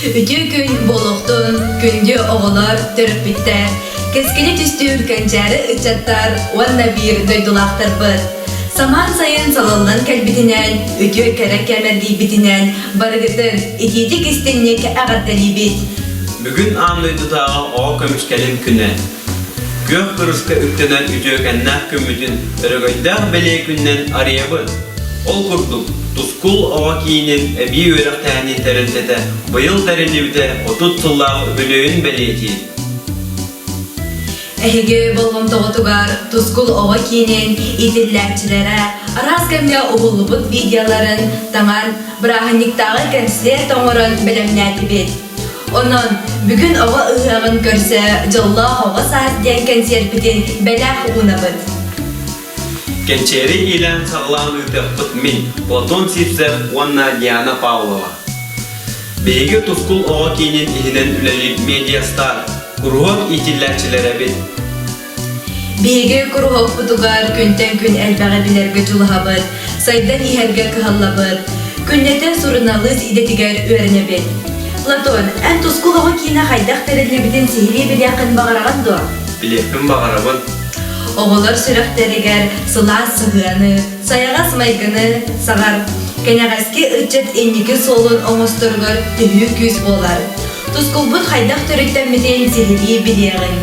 Ütü gün boluqtun, gündü oğular törüpbitter. Keskili tüstür kancarı ıçattar, vanna bir doydulaqtır bıt. Saman sayın salallan kalbitinen, ütü kerek kemerdi bitinen, barıgıtın itidik istenlik ağattali bit. Bugün anlıydı dağı o kömüşkelin küne. Gök kırıska üktenen ütükennak kömütün örgöydağ bele günden arayabın. Ol kurduk, tuskul ova kiyinin ebi öğrekteni terintete, bayıl terilibde 30 tıllar bölüğün beleti. Ehege bolğum toğutugar, tuskul ova kiyinin itillerçilere, aras kemle oğullubut videoların taman brahaniktağı kensler toğurun bilimleti bit. Onun bugün ova ıhağın körse, jolla hava saat diyen konserpitin belak uğunabıt. Kençeri ilan sağlan üteqbıt min, Platon Sipsev, Vanna Diana Pavlova. Beygi tuskul ova kiyinin ihinen ülelip Mediastar, kuruhok itillerçilere bit. Beygi kuruhok putugar günten gün elbağa bilerge julhabıt, saydan iherge kıhallabıt, künnete surunalız idetiger öğrenebit. Platon, en tuskul ova kiyine haydak terilibidin sihiri bir yakın bağırağın doğa. Bilektin bağırabın. Oğullar sürek teriger sıla sığıyanı, sayağas maygını sağar. Kenağaski ıçet enniki solun oğusturgur tühü küs bolar. Tuskulbut haydak törükten miten sihiri bileğin.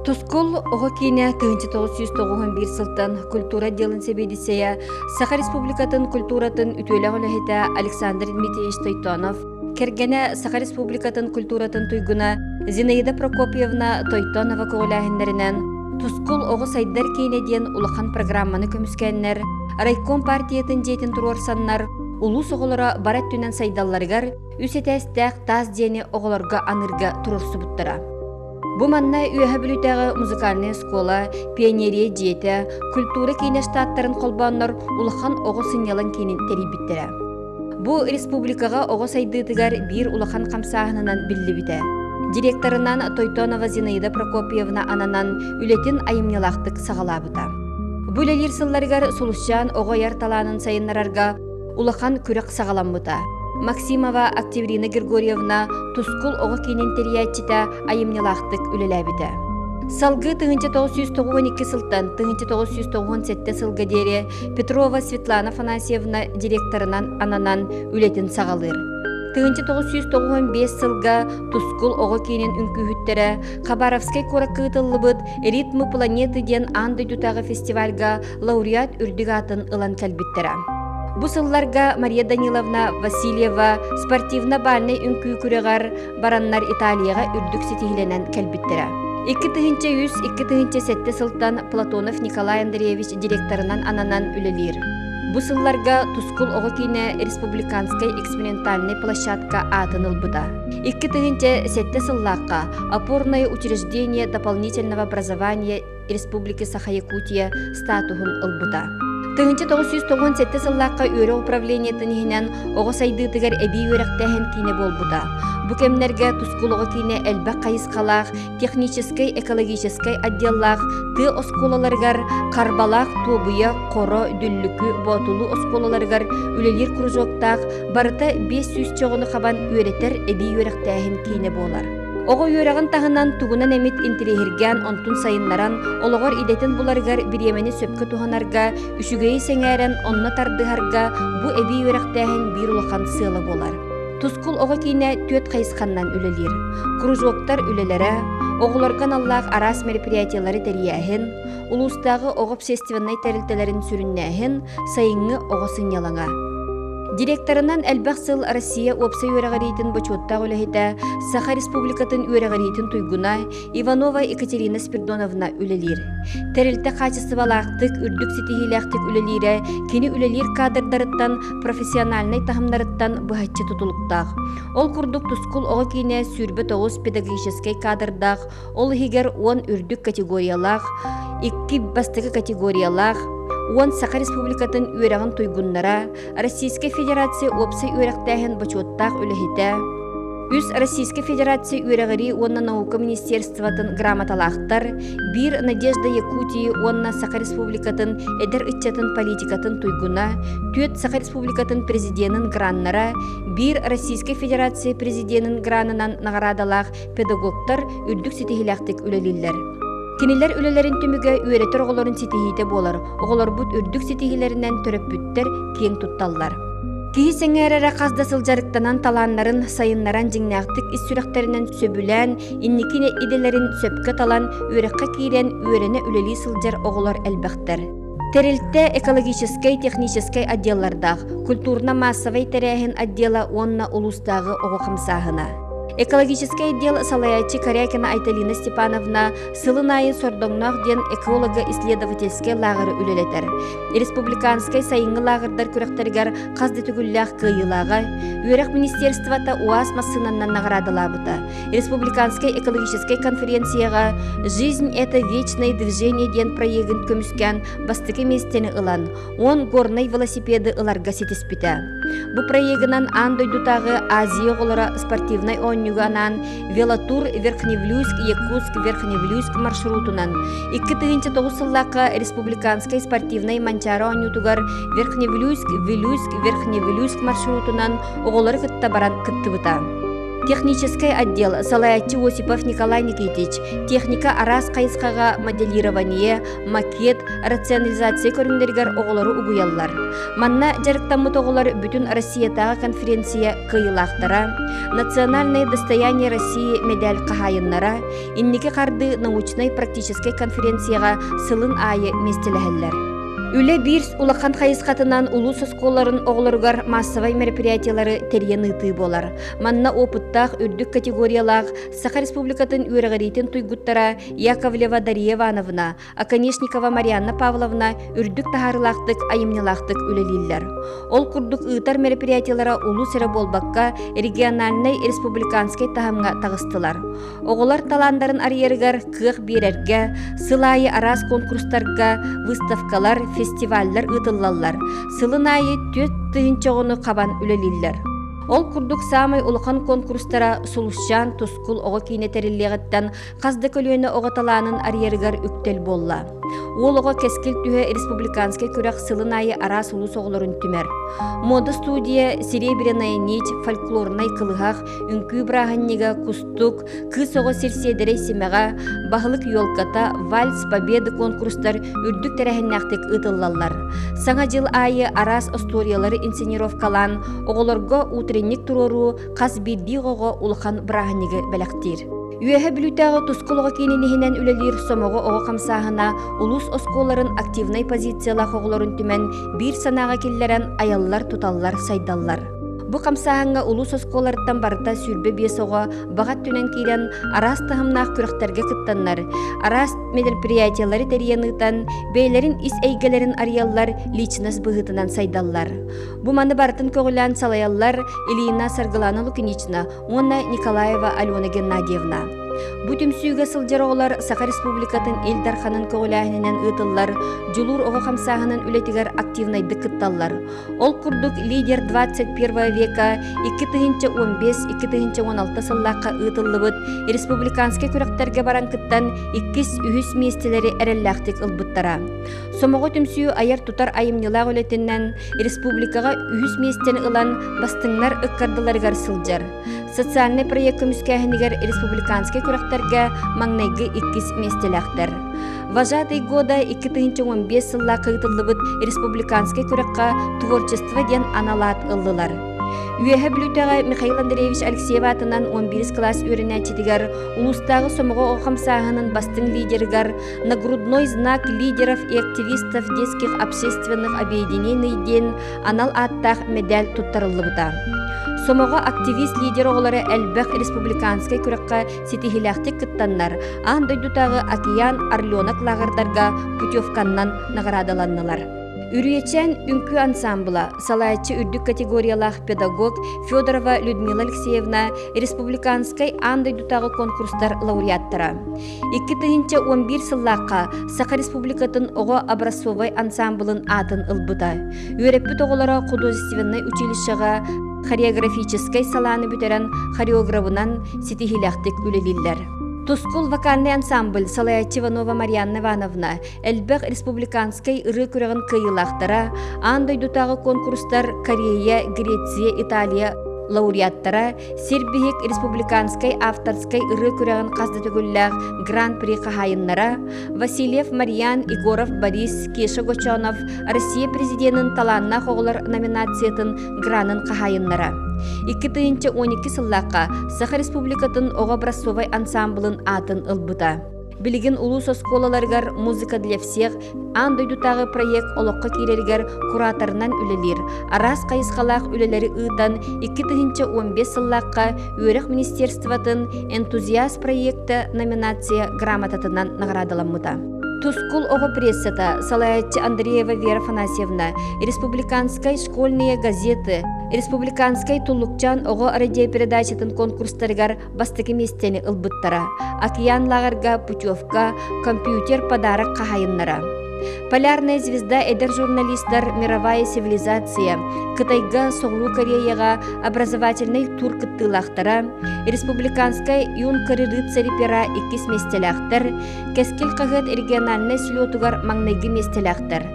Тускул Огокине 1991 сылтан культура делын себедисея Саха Республикатын культуратын үтөлі ғылахета Александр Дмитриевич Тойтонов, кергене Саха Республикатын культуратын туйгуна Зинаида Прокопьевна Тойтонова көғылахыннарынан Тускул Ого сайдар кейнеден улахан программаны көміскеннер, райком партиятын жетін турорсаннар, улус оғылара барат түнен сайдалларгар үсетәстәқ таз дені оғыларға анырға турорсы бұттыра. Бу манна үйәһә бүлүтәгә музыкальная школа, пионерия диета, культура кейне штаттарын колбаннар улахан ого сынялан кейнин терибиттерә. Бу республикага ого сайдытыгар бир улахан камсаһыннан биллибите. Директорынан Тойтонова Зинаида Прокопьевна ананан үлетин айымнялактык сагалабыта. Бу лелир сылларгар сулушчан ого ярталанын сайыннарарга улахан күрәк сагаламбыта. Максимова Октябрина Григорьевна тускул ого кейнен териятчита айымнялақтык үлеләбіті. Салгы 1992 сылтан 1997 сылга дере Петрова Светлана Афанасьевна директорынан ананан үлетін сағалыр. 1995 сылга тускул ого кейнен үнкүхүттері Хабаровскай коракытыллыбыт «Ритмы планеты» ден анды дютағы фестивальга лауреат үрдігатын ылан кәлбіттері. Бу сылларга Мария Даниловна Васильева спортивна-бальный үнкүй күрегар бараннар Италияга үрдүк сетихиленен кәлбиттері. 2000-207 сылтан Платонов Николай Андреевич директорынан ананан үлелер. Бу сылларга Тускул ого кейне республиканскай экспериментальный площадка атынылбыда. 2007 сыллаққа опорное учреждение дополнительного образования Республики Саха-Якутия статухын ылбыда. 1997 сыллаққа өрі управление тынихинен оғы сайдытыгар әбей өріқтәхін кейне болбыда. Бу кемнерге Тускулығы кейне әлбәк қайысқалақ, техническай, экологическай отделлақ, ты осколаларгар, қарбалақ, тобыя, қоро, дүллүкі, ботулу осколаларгар, үлелер кружоктақ, барыта 500 чоғыны қабан өретер әбей өріқтәхін кейне болар. Оғы өрағын тағынан туғынан әмет интелегерген онтун сайынларан, олығыр идетін бұларғар биремені сөпкі туғанарға, үшігейі сәңәрен онна тардығарға бұ әбей өріқтәхін бір ұлықан сылы болар. Тускул оғы кейіне төт қайысқаннан үлелер. Кружоктар үлелері, оғыларған Аллах арас мероприятиялары тәрияхін, улустағы оғы общественный тәрілтелерін сүріннәхін, сайыңы оғы сынялаңа. Директорынан әлбәқ сыл Россия опсай өрәғарейтін бачуаттақ үләхеті Саха Республикатын өрәғарейтін туйгуна Иванова Екатерина Спирдоновна үлелер. Тәрілті қачысывалақтық, үрдік сетихиләқтік үлелері, кені үлелер кадрдарыттан, профессиональный тахымдарыттан бұхатчы тұтылықтақ. Ол күрдік Тускул оғы кейіне сүрбі 9 педагогическай кадрдақ, ол хигер 10 үрдік категориялақ, 2 бастығы категориялақ, Он Саха Республикатын үйрағын туйгуннара, Российская Федерация опсы үйрақтайын бачуаттақ үліхеті, Үс Российской Федерации үерегери онна наука министерствотын грамоталақтар, бир Надежда Якутии онна Саха Республикатын эдер итчатын политикатын туйгуна, түет Саха Республикатын президентын граннара, бир Российской Федерации президентын гранынан наградалах педагогтар үрдүк ситихилактык үлелиллер. Кинилер үлелерин түмүгө үеретер оголорун ситихите болар, оголор бут үрдүк ситихилеринен төрөппүттер кең тутталлар. Кии сеңерere қазда сылжарыктанан таланнарын сайыннаран жиңнақтык іс-сүректерінен сөбілән, инникіне иделерін сөпкі талан, өрекқа кейрен өрені үлели сылжар оғылар әлбәқтер. Терилте экологической, технической отделлардақ, культурно-массовой теряхин отдела онна улустағы оғы қымсағына. Экологический отдел Салаячи Корякина Айталина Степановна сылынайы сордоңнақ ден эколого-исследовательский лагыры үлелетер. Республиканский сайынғы лагырдар күректергер қазды түгілләқ кыйылаға, өрек министерствата УАС массынаннан наградалабыта. Республиканский экологический конференцияға «Жизнь – это вечное движение» ден проегін көміскен бастықы местені ылан, он горный велосипеды ыларға сетеспіті. Бұ проегінан андойдутағы Азия олара спортивный онюганан велотур Верхневлюйск, Якутск, Верхневлюйск маршрутунан. 2009 сыллаққа республиканской спортивный манчара онютугар Верхневлюйск, Вилюйск, Верхневлюйск маршрутунан оғылары кытта баран кыттыбыта. Технический отдел Салаячи Осипов Николай Никитич, техника арас қайысқаға моделирование, макет, рационализация көріндергер оғылары угуяллар. Манна жарықтамыт оғылар бүтін Россиятаға конференция кыйылақтара, национальное достояние России медаль қағайыннара, иннеке қарды научной практической конференцияға сылын айы местеләхеллер. Үле бирс улахан хайысқатынан улус осколарын оғылырғар массовай мероприятиялары терьеныты болар. Манна опыттақ үрдік категориялақ Саха Республикатын үйрағаритін туйгуттара Яковлева Дарья Ивановна, Аконешникова Марианна Павловна үрдік тахарылақтық, айымнелақтық үлелиллер. Ол күрдік ұйтар мероприятиялара улус әрі болбаққа региональный республиканский тахамға тағыстылар. Оғылар таландарын арьергар кық берерге, сылайы арас конкурстарға, выставкалар, фестивальлер ытыллаллар. Сылын айы төт тыынчоғыны қабан үлелиллер. Ол күрдік самай улахан конкурстара Сулушчан, Тускул оғы кейнетеріллеғіттен қазды көлөні оғаталанын арьергар үктел болла. Ол оға кескіл түйе республиканский күрәқ сылын айы арас улус оғыларын түмер. Мода студия серебряная нить, фольклорнай кылығақ, үнкі брағаннеға кустук, кыз оғы серседерей семеға, бағылық йолката, вальс, победы конкурстар үрдік тәрәхіннәқтік ытыллалар. Саңа жыл айы арас историялары инсценировкалан, оғыларға утренник турору қас бидді оғы улахан брағаннеға бәләқтір. Үйәһе бүлүтәғы тускулығы кейненігінен үлелер сомығы оғы қамсағына улус осколарын активнай позициялақ оғыларын түмен бір санаға келлерен аяллар тұталлар сайдаллар. Бұ қамсағынға улус осколарыттан барыта сүрбе бес оғы бағат түнен кейлен арас тахымнақ күріқтерге кыттанлар, арас мероприятиялары тәрияныйтан бейлерін ис әйгелерін арияллар личность бұғытынан сайдаллар. Бұ маны барытын көғілән салаяллар Илина Саргалана Лукинична, онна Николаева Алена Геннадьевна. Бу түмсүйге сылжар оғылар Саха Республикатын Элдарханын көғіләхінен ұтыллар, жулур оғы қамсағынын үлетігер активнайды кытталлар. Ол күрдік лидер 21 века 2015-2016 сыллаққа ұтылы бұд, республиканский күректерге баран кыттан 200 местелері әрелләқтік ұлбыттара. Сомығы түмсүйі айар тұтар айымнылақ өлетінен республикаға 100 местені ұлан бастыңлар үккардыларғар сылжар. Социальный проект көміскәхінігер республиканский күректерге маңнайғы 2 местеләқтір. Вожатый года 2015 сылла қыйтылыбыт республиканский күрекқа творчество ден аналат ыллылар. Үйәһе бүлүтәгә Михаил Андреевич Алексеев атынан 11 класс үрінәчетігер, улустағы сомығы оғамсағының бастың лидергар, нагрудной знак лидеров и активистов детских общественных объединений ден анал аттақ медаль туттарылыбыта. Сомығы активист лидер оғылары әлбәқ республиканский күрекқа сетихиләқтік кыттаннар, андойдутағы океан Орленок лагардарға путевканнан наградаланнылар. Үрүйечен үнкі ансамбла, Салаячи үрдік категориялах педагог Федорова Людмила Алексеевна республиканской андойдутағы конкурстар лауреаттара. 2011 сыллаққа Саха Республикатын оғы образцовай ансамблын атын ылбыта. Үйреппіт оғылара художественный училищеға хореографической саланы бүтерен хореографынан ситихилахтык үлелиллер. Тускул вокальный ансамбль Салаячи Иванова Марьяна Ивановна Эльбек республиканской ыры күрәгін кыйылақтара, андай дутағы конкурстар Корея, Греция, Италия лауреаттара, Сербиек республиканской авторской ыры күрәгін қазды түгілләг гран-при қағайыннара, Васильев Марьян, Егоров Борис, Кеша Гочонов, Россия президентін таланна қоғылар номинациятын гранын қағайыннара. 2012 сыллаққа Саха республикатын Оға-Брасовай ансамблын атын ылбыта. Билигин улус осколаларгар музыка для всех андойдутағы проект олыққа кирергер кураторынан үлелер. Арас қайысқалақ үлелері ұйтан 2015 сыллаққа өрек министерстватын энтузиаст проекты номинация грамотатынан наградыламыда. Тускул оға прессата Салаячи Андреева Вера Афанасьевна, республиканской школьные газеты, республиканской Туллукчан оға радиопередачатын конкурстаргар бастыки местени ылбыттара, океан лагарга путевка, компьютер подарок қағайыннара. Полярная звезда эдер журналистар «Мировая цивилизация», Кытайга Соғлу Кореяға образовательный тур кыттылақтара, республиканская юнкары рыцари пера 2 местеляқтар, Кескил қағыт региональный слетугар маңнайги местеляқтар.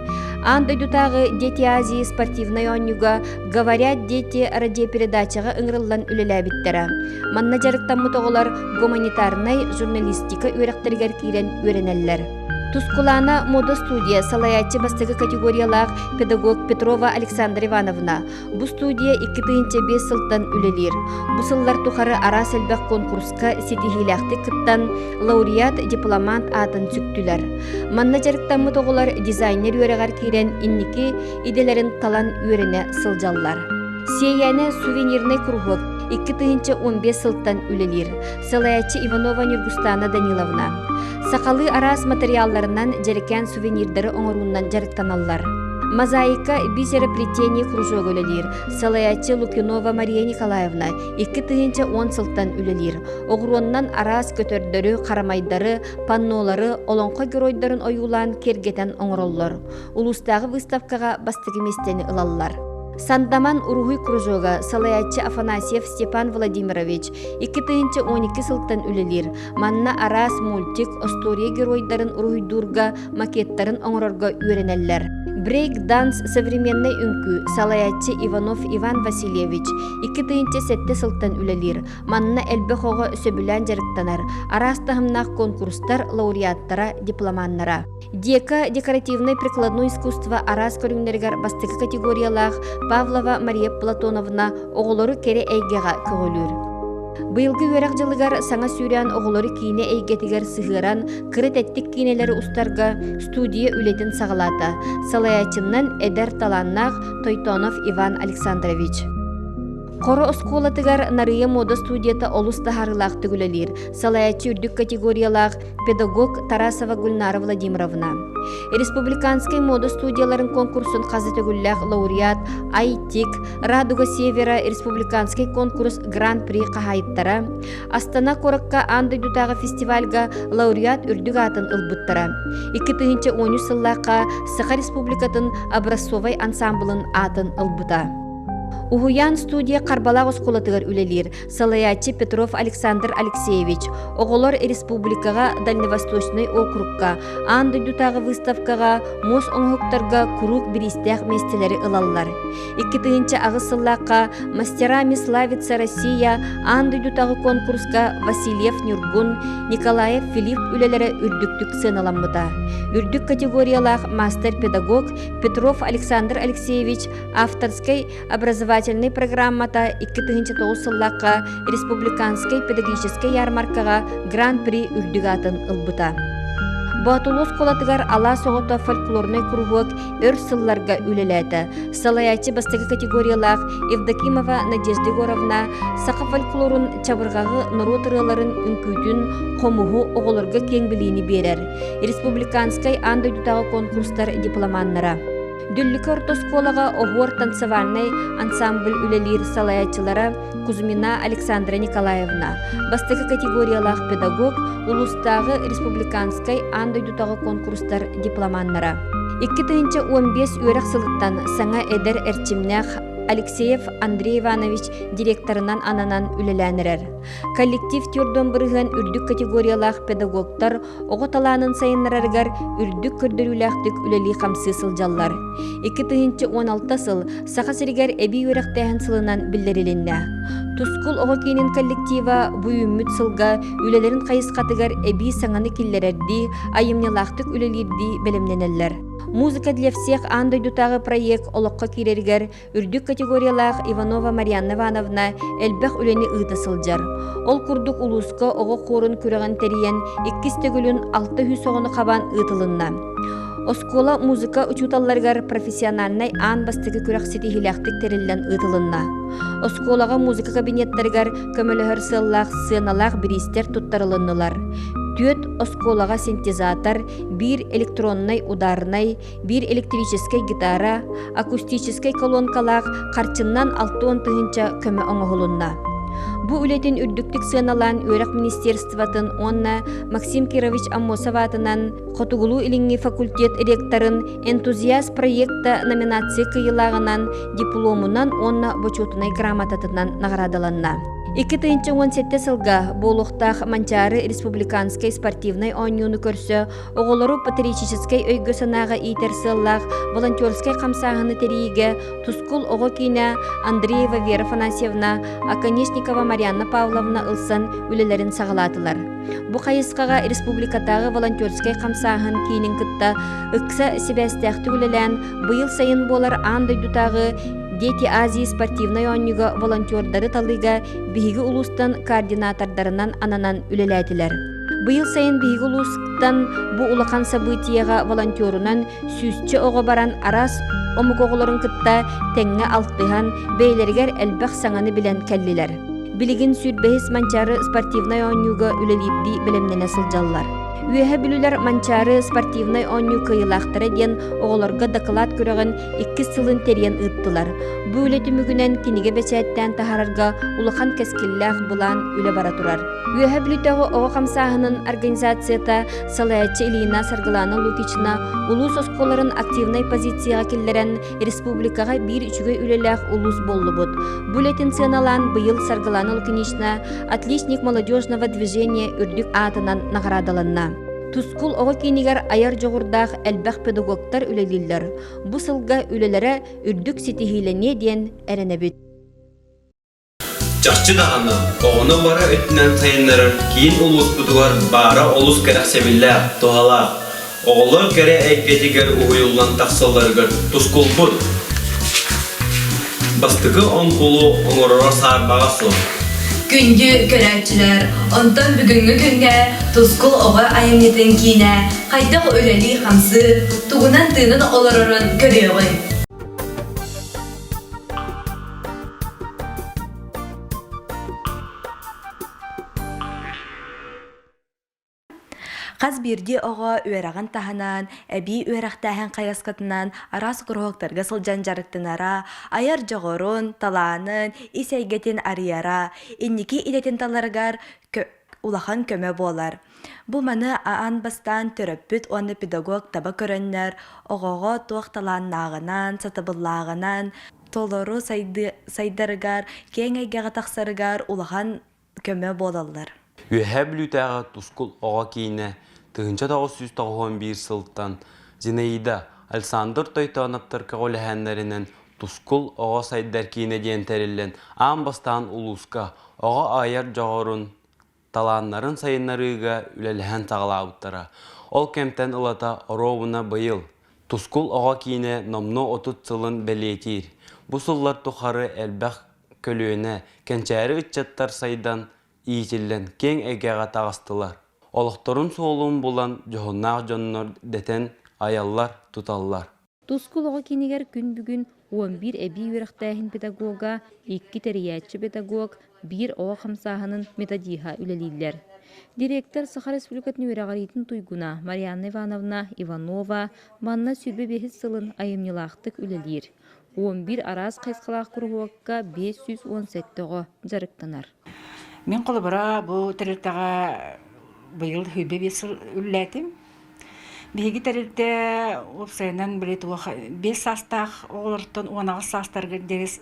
Андойдутағы Дети Азии спортивной онюга «Говорят дети» радиопередачаға ыңрыллан үлеләбіттара. Манна жарықтамы тоғылар гуманитарный журналистика өректергер кейрен өренеллер. Тускулана мода студия Салаячи бастығы категориялақ педагог Петрова Александра Ивановна. Бу студия 2005 сылтан үлелер. Бу сыллар тухары арас әлбәк конкурска сетихиләқті кыттан лауреат дипломант атын сүктілер. Манна жарықтамы тоғылар дизайнер өрегар кейрен инники иделерін талан өрене сылжаллар. Сейяне сувенирный кругок 2015 сылтан үлелер. Салаячи Иванова Нюргустана Даниловна. Сақалы арас материалларынан жарыкен сувенирдары оңыруннан жарықтаналар. Мозаика бисероплетение кружок үлелер. Салаячи Лукинова Мария Николаевна 2010 сылтан үлелер. Оғыроннан арас көтөрдөрі, қарамайдары, паннолары, олонқа геройдарын ойулан кергетен оңыроллар. Улустағы выставкаға бастығы местені ылалар. Сандаман Уругуй кружога Салаячи Афанасьев Степан Владимирович 2012 сылтан үлелер. Манна арас мультик Остория геройдарын Уругуйдурга макеттарын оңырорга үйренеллер. Брейк-данс современный үнкү Салаячи Иванов Иван Васильевич 2007 сылтан үлелер. Манна элбехога сөбілән жарықтанар. Арастағымнақ конкурстар лауреаттара дипломаннара. Дека декоративное прикладное искусство арас көріңдергер бастығы категориялақ Павлова Мария Платоновна оғылары кере әйгеға көгілір. Бұйылғы өрәқ жылығар саңа сүйрен оғылары кейіне әйгетігер сығыран кірет әттік кейнелері ұстарға студия үлетін сағалата. Салаячыннан әдер таланнақ Тойтонов Иван Александрович. Қоры осколатыгар нарыя мода студията олуста харылақты күлелер. Салаячи үрдік категориялақ педагог Тарасова Гульнара Владимировна. Республиканской мода студияларын конкурсын қазыты күлләқ лауреат Айтик, Радуга Севера республиканский конкурс гран-при қағайыттара. Астана Коракка андайдутағы фестивальга лауреат үрдік атын ылбыттара. 2013 сыллаққа Саха республикатын Образцовай ансамблын атын ылбыта. Угуян студия Карбалақ осколатығыр үлелер. Салаячи Петров Александр Алексеевич. Оғылар республикаға Дальневосточный округка, андайдутағы выставкаға, мос оңғықтарға курук биристәқ местелері ылалар. 2-ті ағыз сыллаққа мастерами славица Россия андайдутағы конкурска Васильев Нюргун, Николаев Филипп үлелері үрдіктік сыналамыда. Үрдік категориялақ мастер-педагог Петров Александр Алексеевич авторской образовательной программата 2009 сыллаққа республиканской педагогической ярмаркаға гран-при үрдігатын ылбыта. Батулос колатыгар ала соғыта фольклорный кругок өр сылларға үлеләді. Салаячи бастығы категориялақ Евдокимова Надежда Егоровна сақы фольклорын чабырғағы нұротырыларын үнкүйтін қомуғу оғылырғы кеңбіліні берер. Республиканской андайдутағы конкурстар дипломаннара. Дүллікі ортосколаға оғыр танцевальный ансамбль үлелер салаячылара Кузьмина Александра Николаевна. Бастығы категориялақ педагог улустағы республиканской андайдутағы конкурстар дипломаннара. 2015 өрек сылыттан саңа әдер әрчімнәқ Алексеев Андрей Иванович директорынан ананан үлеләнерер. Коллектив түрдөн бырыгын үрдүк категориялах педагогтар оғы таланын сайыннараргар үрдүк көрдөрүләхтік үлели қамсы сылжаллар. 2016 сыл сақа сиригер эби өрәқтәһін сылынан білдерілінне. Тускул оғы кейнин коллектива бұйыммүт сылга үлелерін қайысқатыгар эби саңаны киллерерди, айымнелахтық үлелерди белемненеллер. Музыка для всех андай дутағы проект олыққа кирергер үрдүк категориялах Иванова Марьяна Ивановна әлбәқ үлені ыйты сылжар. Ол күрдік улуска оғы қорын күреген териян 2 төгілін 600 оғыны қабан ыйтылынна. Оскола музыка учуталларгар профессиональный ан бастығы күрәк сетихиляқтық терілден ыйтылынна. Осколаға музыка кабинеттергар көмөлөһөр сыллах, сыналах биристер туттарылыннылар. Төт осколаға синтезатор, бир электронный ударный, бир электрический гитара, акустический колонкалақ қарчыннан 6 тыгынча көмө оңоһулунна. Бу үлетин үрдүктүк сыналан өрәк министерстватын онна Максим Кирович Аммосоватынан Хотугулу илинги факультет ректорын энтузиаст проекта номинация кыйылагынан дипломунан онна бочотунай грамотатынан наградаланна. 2017 сылга болуқтақ Манчары республиканской спортивной ойнуны көрсі, оғылыру патриотической өйгі санаға итер сыллақ волонтерской қамсағыны терейге Тускул оғы кейіне Андреева Вера Фанасьевна, Аконечникова Марьяна Павловна ылсын үлелерін сағалатылар. Бұ қайысқаға республикатағы волонтерской қамсағын кейінің күтті үксі себәстәқті үлелән бұйыл сайын болар андай дутағы Дети Азии спортивной ойнуга волонтердары талыга биһиги улустан координатордарынан ананан үлеләтилер. Быйыл сайын биһиги улустан бу улахан событияга волонтерунан сүзче ого баран арас омугоголорун кытта теңге алтыхан бейлергер элбэх саңаны билен келлилер. Билигин сүрбехис Манчары спортивной ойнуга үлелипди билемнене сылжаллар. Үеһе бүлүләр Манчары спортивный ойну кыйылақтары ден оғыларға доклад көреген 2 сылын терен ыттылар. Бу үлеті мүгінен кенеге бәсәттен тахарарға улахан кәскелләқ бұлан үле бара турар. Үеһе бүлүтәғы оғы қамсағының организацията Салаячы Илина Саргыланы Лукична улус осколарын активный позицияға келдерен республикаға бір үчіге үлеләқ улус болы бұд. Бүлетін сыналан бұйыл Саргыланы Лукинична отличник молодежного движения үрдік атынан нағарадаланна. Тускул оғы кейнігер аяр жоғырдақ әлбәқ педагогтар үлелілер. Бұ сылға үлелері үрдік сетихилене ден әрінебет. Жақчы дағаны, оғыны бара өттінен сайынларын кейін ұлыс бұдығар бара олыс кәрәк себілләқ, тұғалақ. Оғылар кәрі әйкетігер ұғыйылған тақсыларғыр тұскул бұд. Бастығы он құлу оңырыра сарбаға сұн. Күнді көрәтчілер, онтан бүгінгі күнге Тускул оғы айымнетін кейіне қайдақ өлелі қамсы туғынан тыынын оларырын көреуін. Қаз берде оға өрағын таханан, әбі өрақтағын қаясқатынан арас құрғықтарға сылжан жарықтынара, аяр жоғырын, таланын, исәйгетін арияра, иннеке идетін таларғар улахан көмі болар. Бұл маны аан бастан төрөппіт оны педагог таба көріннер, оғаға туақ таланнағынан, сатыбыллағынан, толору сайдарыгар, кең әйгеға тақсарыгар улахан көмі болалар. Үеһе бүлүтәгә Тускул оға кейіне 1991 сылттан Зинаида Александр Тойтоновтар кәғоләһәннәрінен Тускул оға сайдар кейіне дейін тәрелен амбастан улуска оға аяр жоғырын таланнарын сайынларыға үлеләһән тағылауыттара. Ол кемтен ылата оровына бұйыл. Тускул оға кейіне номно 30 сылын бәлетер. Бұ сыллар тұқары әлбәқ көлуіне кәнчәрі үтчаттар сайдан иетілден кең әгеға тағыстылар. Олықтырын соғылын болан жоғыннақ жоннор дәтен аяллар тұталлар. Тускул оғы кенегер күн бүгін 11 әбі өріқтәхін педагога, 2 тәріятчы педагог, 1 оға қамсағының методиға үлелейлер. Директор Саха Республикатын өрағаритін туйгуна Марьяна Ивановна Иванова манна сүрбе бехіз сылын айымнелақтық үлелер. 11 арас қайсқалақ құрғуаққа 517-ғы жарықтанар. Мен қолы бұра бұл тірілтіға бұйыл хүбе бесіл үлләтім. Биһиги терилте упсайнан билет уах 5 састах оолортон 10 састарга дерес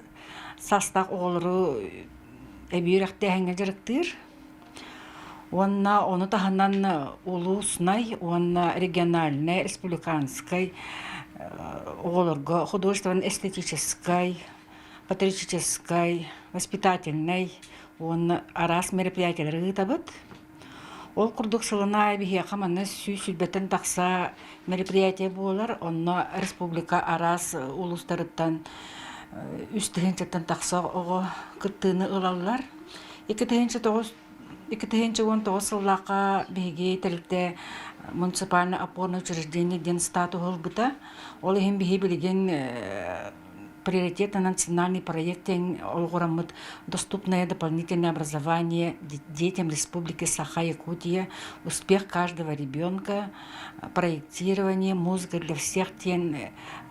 састах оолору эбирахтэ жарыктыр. Оны таханан улуснай, региональной, республиканской, художественно-эстетической, патриотической, воспитательной, арас мероприятиялары табыт. Ол курдук сылына бихе каманы сүйбеттен такса мероприятие болар, онна республика арас улустарыттан үстігенчеттен такса оғы кыттыны ылалар. 2019 сыллақа биһиги телте муниципальный опорное учреждение ден статус болбута. Ол ихин биһи билген приоритет на национальный проект олгорамыт доступное дополнительное образование детям Республики Саха-Якутия, успех каждого ребенка, проектирование, музыка для всех тен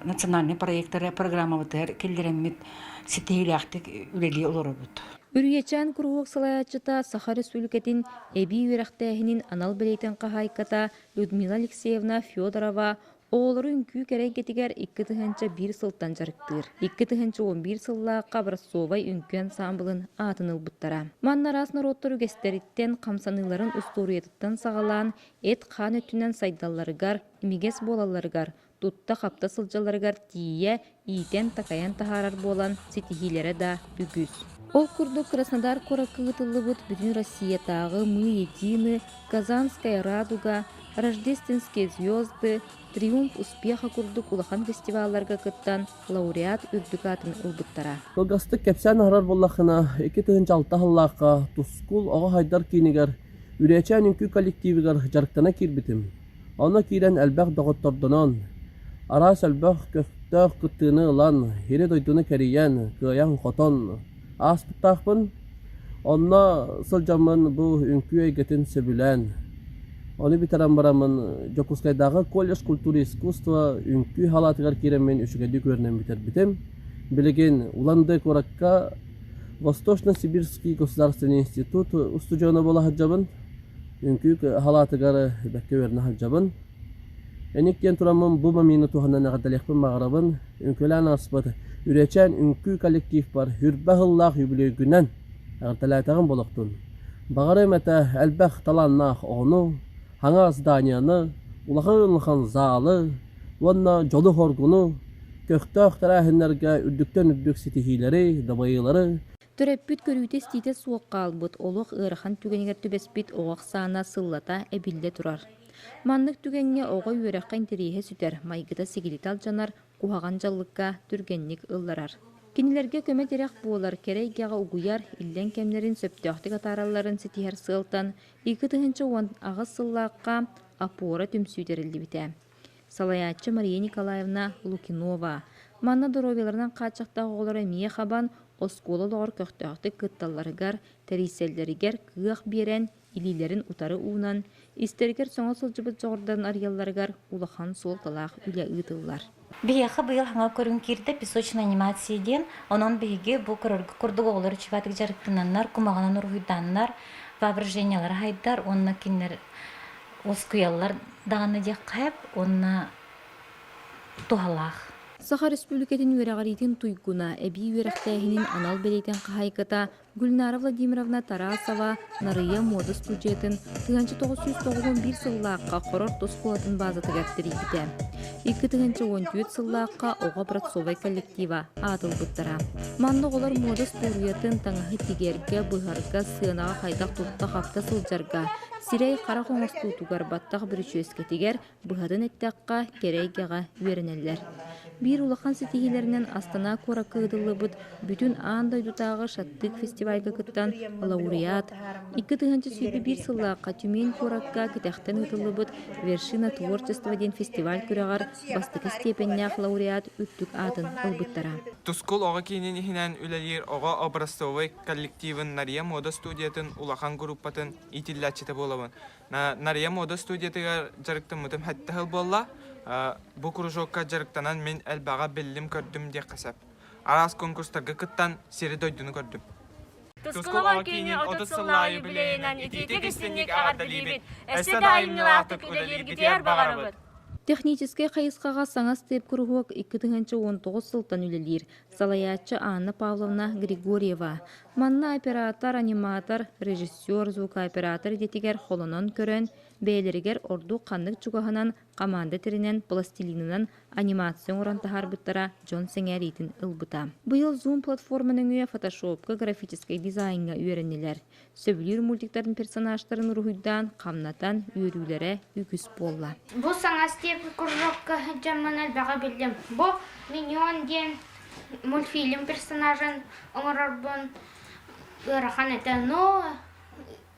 национальные проекты, программа ВТР, келлеремит сетейляхтык үлели олоробут. Үргечан куруок салаячыта Саха Республикатын эби үйрәхтәһинин анал белейтен кахайката Людмила Алексеевна Федорова оолору үңкүү керекетигер 2001 сылтан жарыктыр. 2011 сылла Кабрасовай үңкүү ансамблын атыныл буттара. Маннарас народтор үгестериттен камсаныларын усториятыттан сагалан эт хан өтүнен сайдалларыгар, имигес болаларыгар, тутта капта сылжаларыгар тие иитен такаян тахарар болан ситихилері да үгүз. Ол курдук Краснодар коракыгытылыбыт бүтүн Россиятагы «Мы едины», «Казанская радуга», «Рождественские звезды», «Триумф успеха» курдук улахан фестивалларга кыттан лауреат үрдүкатын ылбыттара. Кылгастык кепсән арар боллахына 2006 хыллаакка Тускул ага хайдар кинигер үречән үнкү коллективигер жарыктана кирбитим. Аны кирен әлбәк доготтордонон. Арас әлбәк көфтөк кыттыны ылан, хире дойдуны кәриян, кыян хотон. Аспыттақпын, онна сылжамын бұл үнкүй әйгетін сөбілән. Оны бітарам барамын Жокускайдағы колледж культура искусства үнкүй халатығар керемен үшігеді көрінен бітер бітім. Білеген уланды коракка Восточно-Сибирский государственный институт устуджаны бола хаджабын. Үнкүй халатығар бәкке өріне хаджабын. Әнектен тұрамын бұл мамины туғанан ағадалықпын мағарабын. Үнкілән аспады. Үречән үнкү коллектив бар хүрбәһыллах юбилейгүнән ағырталайтағын болуқтун. Бағары мәті әлбәқ таланнақ оғыну, хаңа зданияны, улағын залы, онна жолы хоргуну, көқтөқ тәрәхінлерге үрдіктен үрдік сетихилері, дабайылары. Төрөппүт көрүүтес тиите суокка албыт, олуq ыарахан түгенигер түбеспит оғақ саана сыллата әбілде турар. Маннык түгенге оға үйераққа интериеhe сүтер, майгыта сигилитал жанар, кухаган жаллыкка түргенник ылларар. Кинилерге көмет ерек болар, керейгеға угуяр, иллен кемнерин сөптөқтік атараларын сетихер сылтан, 2-10 ағы сыллаққа апора түмсүйдерілді біте. Салаячы Мария Николаевна Лукинова. Манна доровеларынан қатшақта оғылары мие хабан, осколы лоғыр көқтөқтік кытталарыгар, тәрейселдерігер кыақ берен, илилерин утары уунан, истергер соңа сылжыбыт жоғырдан арьялларыгар улахан сол талақ үлі ұйтылар. Бияқы бұйыл хаңа көрін керді песочный анимацияден, онон бейге бұл күрдігі олар чыватық жарықтынаннар, кумағанан ұрғыданнар, воображениялар хайдар, онна кенлер оскуялар дағаны дек қайып, онна тухалақ. Саха Республикатын үйрәғаритин туйгуна әбі үйрәқтәйхінін анал белейтен қағайката Гүлнара Владимировна Тарасова Нарыя мода студиятын 1991 сыллаққа қорор тоскулатын базаты кәптірі біте. 2014 сыллаққа оға Братсовай коллектива атыл бұттара. Манны олар мода студиятын таңағы тигерге, бұғарға, сынаға қайдақ тұтта қапта сылжарға, сирей қара қоңыстутуғар баттақ бір үшеске тигер, бұғадын әттәққа керейгеға үйерінелер. Bir улахан сетихилерінен Астана кора кыдылы бұд бүтін андайдутағы шаттық фестивальға кыттан лауреат. 2001 сыллаққа Тюмень коракка кітәқтен ұтылы бұд вершина творчества ден фестиваль күрағар бастықы степеннях лауреат үттік атын ұлбыттара. Тускул оға кейінен ехінен үлелер оға образцовый коллективын Нария мода студиятын улахан группатын итилләтчеті болуын. Нария мода студиятыға жарықтың мұтым хәтті хыл болла. Бұл кружокка жарықтанан мен әлбаға білім көрдім де қасап. Арас конкурстарға кыттан сері дойдыны көрдім. Тускулова кейінен 30 сыллайы білейінен ететек істенек ағардылы бет. Әсі дайымнылақтық үлелер гидер бағарыбыд. Технический қайысқаға саңас теп күргуок 2019 сылтан үлелер. Салаятчы Анна Павловна Григорьева. Манна оператор, аниматор, режиссер, звукооператор детигер холонон көрен, бәйлерігер орду қаннық чуғаханан, команда терінен, пластилинынан анимацион орантахар бұттара Джон Сеңер етін ылбыта. Бұйыл Zoom платформаның үйе фотошопка, графический дизайнға үйеренелер. Сөбілер мультиктардың персонажтарын рухыдан, қамнатан, үйерулері үкіс болла. Бұл саңас теп күргуокка жаман әлбәға білдім. Бұл Миньон ден мультфильм персонажын оңырарбын ырахан әті, но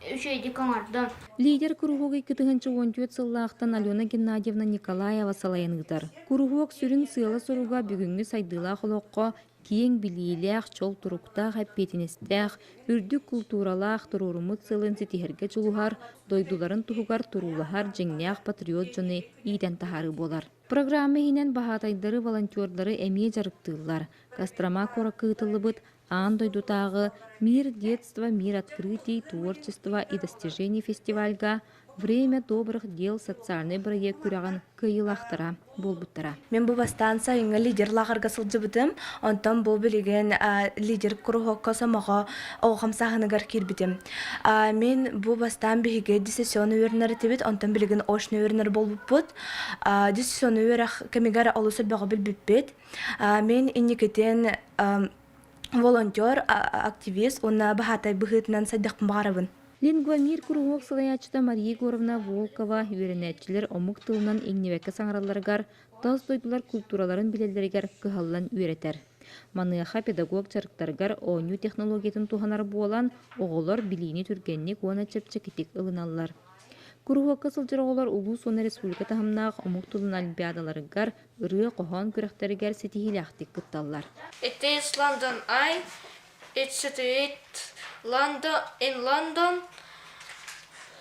үшейді көңірдім. Лидер кругоги 2014 сыллақтан Алена Геннадьевна Николаева салайыныгдар. Кругог сүрін сыйла соруга бүгінгі сайдыла қолоққа киен билийлях, чол туруктах, аппетинестях, үрдік культуралах турурумут сылын сетихерге чулухар, дойдуларын тухугар турулахар жеңнях патриот жоны иден тахары болар. Программа хинен бахатайдары волонтердары әме жарықтылар. Кострома коракытылы бұд, Ан дойдутағы «Мир детства, мир открытий, творчества и достижений» фестивальга «Время добрых дел» социальный проект күраған кыйылақтыра болбуттара. Мен бұл бастанса еңі лидерлағырға сылжы бітім, онтан бұл білеген лидер күріғыққа самаға оғамсағынығар кербітім. Мен бұл бастан бігіге дисессионы өрінері тебет, онтан білеген ошны өрінері болбуп бұд. Дисессионы өріқ кәмегары олысы бағы білбіппет. Мен инекетен волонтер, активист, оны бахатай бұғытынан сайдақпын бағарабын. Лингвамир кругок салаячыта Мария Егоровна Волкова үйренетчілер омық тылынан еңневекі саңыраларығар, таз дойдулар культураларын білелерігер кығалан үйретер. Маныаха педагог жарықтарғар оңю технологиятын туғанар болан, оғылар білейні түргеннік оны чепчекетік ылыналар. Кругокка сылжырағылар ұлу соны республика тахымнақ омық тылын олимпиадаларығар, ұры қоған күріқтерігер сетихиляқтик күтталар. It is London Eye. It's situated in London.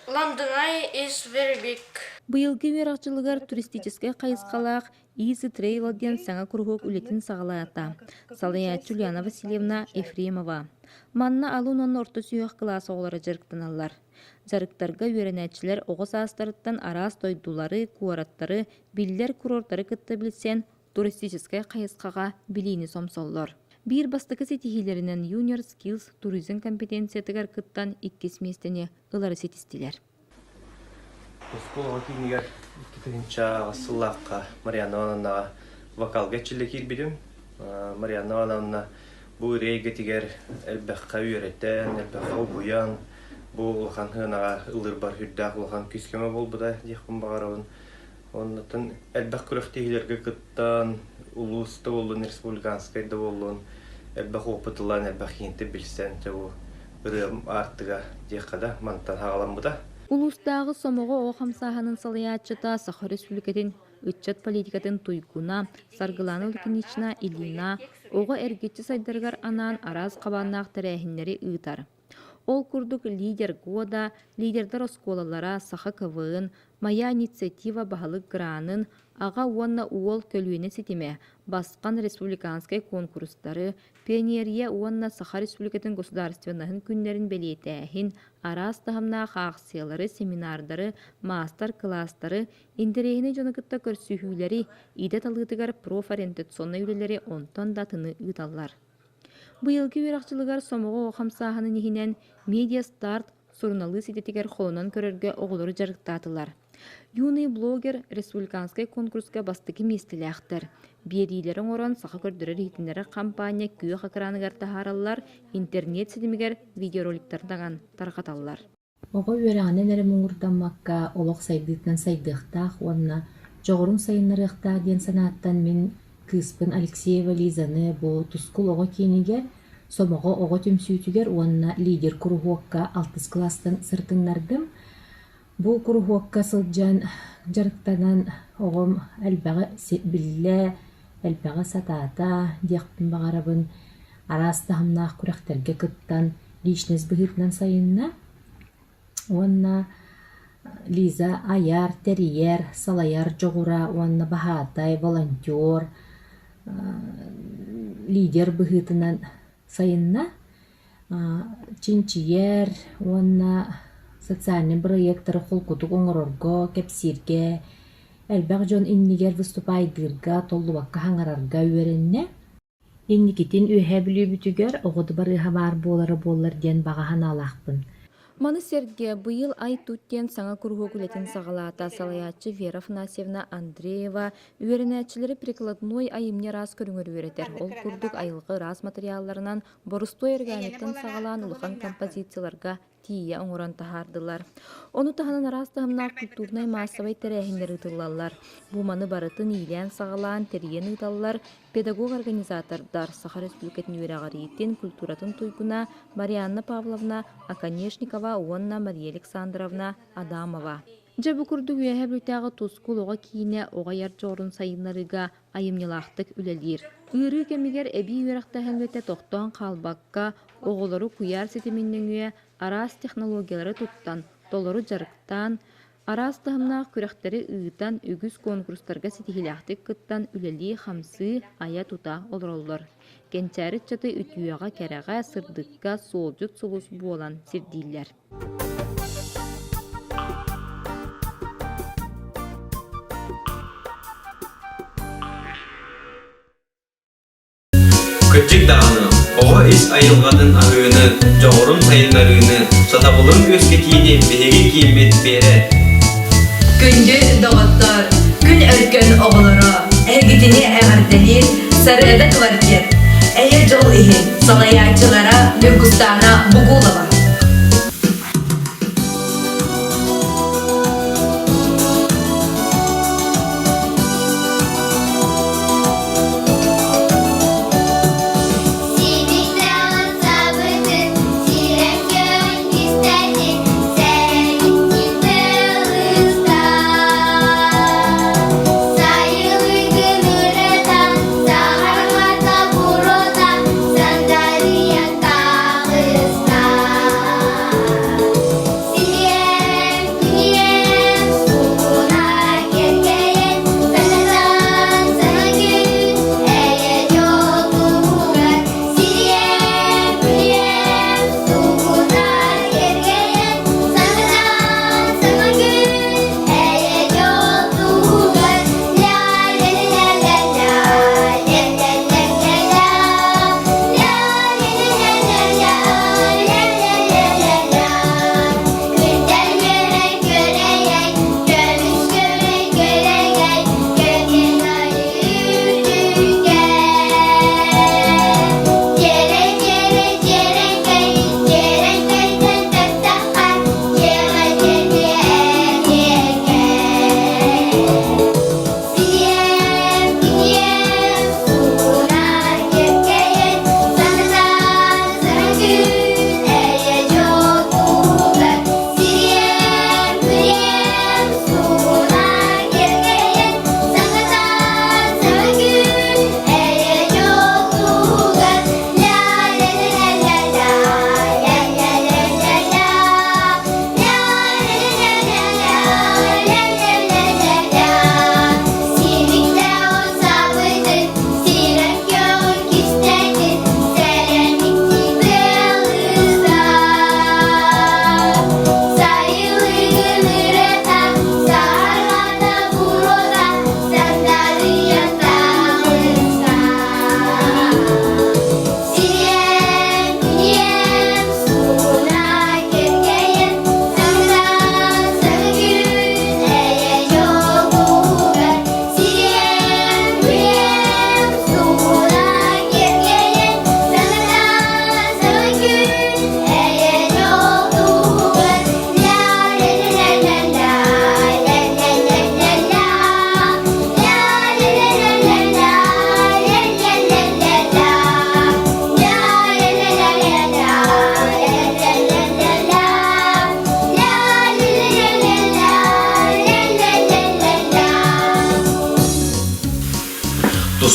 London Eye is very big. Быйылғы верақчылығар туристический қайысқалақ Easy Travel ден саңа күргок үлетін сағалайата. Салаячы Ульяна Васильевна Ефремова. Манна алуынан орта сүйіқ класы оғылары жарықтаналар. Жарықтарға үйренәтшілер оғыз астарыттан арас дойдулары, куараттары, биллер курорттары кітті білсен туристический қайысқаға білейіні сомсоллар. Bir bastıkı setihilerinden Junior Skills turizm kompetensiyatыгар кыттан 2 местене ылары сетистилер. Сколға кейінігер 2000 ғасыллаққа Марияна Ананнаға вокалға чілі келбедім. Марияна Ананна бұл рейгі тегер әлбәққа үйреттен, әлбәққа бұян, бұл ұлған ғынаға ұлыр бар хүрдақ ұлған күскеме бол бұда дейқпін бағарауын. Оннатын әлбәқ күріқтегілерге кыттан улуста болуын, республиканскайда болуын, әлбәқ опытылан, әлбәқ енті білсен, жауы үрім артыға дейқада мантан хағалан бұда. Улустағы сомоғы оғамсағының салаячыта Сахар Республикатын үтчат политикатын туйкуна, саргыланы үлкенечна илина, оғы әргетчі сайдарғар анан араз қабаннақ тәрәхінлері ұйтар. Ол күрдік лидер года, лидердар осколалара Саха КВН, Моя инициатива бағылық гранын, аға уанна уол көлуені сетеме, басқан республиканскай конкурстары, пионерия уанна Саха Республикатын государственнахын күнлерін белетәхін, арас тағымна қақсиялары, семинардары, мастер-кластары, индерейіні жонықытта көрсүйхілері, идет алғытығар профориентационны үлелері онтан датыны ұйталар. Быйылғы верақчылығар сомығы оқамсағыны нехінен Media Start сұрыналы сететігер қолынан көрерге оғылыры жарықтатылар. Юный блогер республиканскай конкурсқа бастығы местілі ақтыр. Берилерін оран сақы көрдірі рейтіндері кампания күйі қақыранығар тахаралар, интернет сетімігер видеороликтардаған тарқаталар. Оғы өрәғанен әрі мұңырданмаққа олық сайдықтан сайдықтақ, онына жоғырын сайынырықта ден санаттан мен Кыспын Алексеева Лизаны бұл тұскул оғы кенеге, сомығы оғы түмсүйтігер, онына лидер күрғуаққа 6 кластан сыртыңнардым. Бұл күрғуаққа сылджан жарықтанан оғым әлбәғі білі, әлбәғі сатата, деқпін бағарабын, арастағымнақ күрәқтерге күттан лишнес бұғытнан сайынна. Онына Лиза аяр, терьер, салаяр жоғыра, онына бағатай, волонтер, лидер бұғытынан сайынна, чинчиер, онына социальный проекттары қолқұтық оңырорго, кепсирге, Элбэх жон иннигер выступайдырга толлубакка хаңарарга үөренне. Инникитин үһэ билүүбүтүгер оҕоду барыаха баар буолары диэн багахан алаахпын. Маны Серге быйыл ай туттен саңа кургугулетин сагалаата салаячы Вера Афанасьевна Андреева үөренәчилери прикладной айымне рас көрүңөр үөретер. Ол курдук айылгы рас материалларынан борустой органиктан сагалаан улахан композицияларга тие оңорон тахардылар. Ону таханан арастыгымна культурнай массовай терехинleri тылалар. Бу маны барытын ийлен сагалаан терьен ыталлар, педагог организатордар Саха Республикатын үөрәгәриеттен культуратын туйгуна Марианна Павловна Аконешникова, Уонна Мария Александровна Адамова. Жабы курдук үөһэ бүтәгы тускул оға кийине оға яржорун сайынларыга айымнылақтык үлелир. Үйрü кемигер эби үөрәхтәһен өтә тохтон қалбакка оголору куяр сетиминнен үе арас технологиялары туттан, толору жарыктан, арас тахымнақ күрәхтәре ыытан үгүс конкурстарга сетихиләхтик кыттан үлели хамсы ая тута олороллар. Кенчәрит чаты үтүяга кәрәгә сырдыкка солжут сулус буолан сирдилләр. Küçük dağını, oğa is ayılgadın ahını, жоғырын sayınlarını, satabılın ösketiyini behegi kiymet bere. Күнді дағыттар, күн өркөн оғылары, әгітіне әғірделер, сарыда квартир. Әйе жол ихин, салаячылара, Нүргустана Бугулова.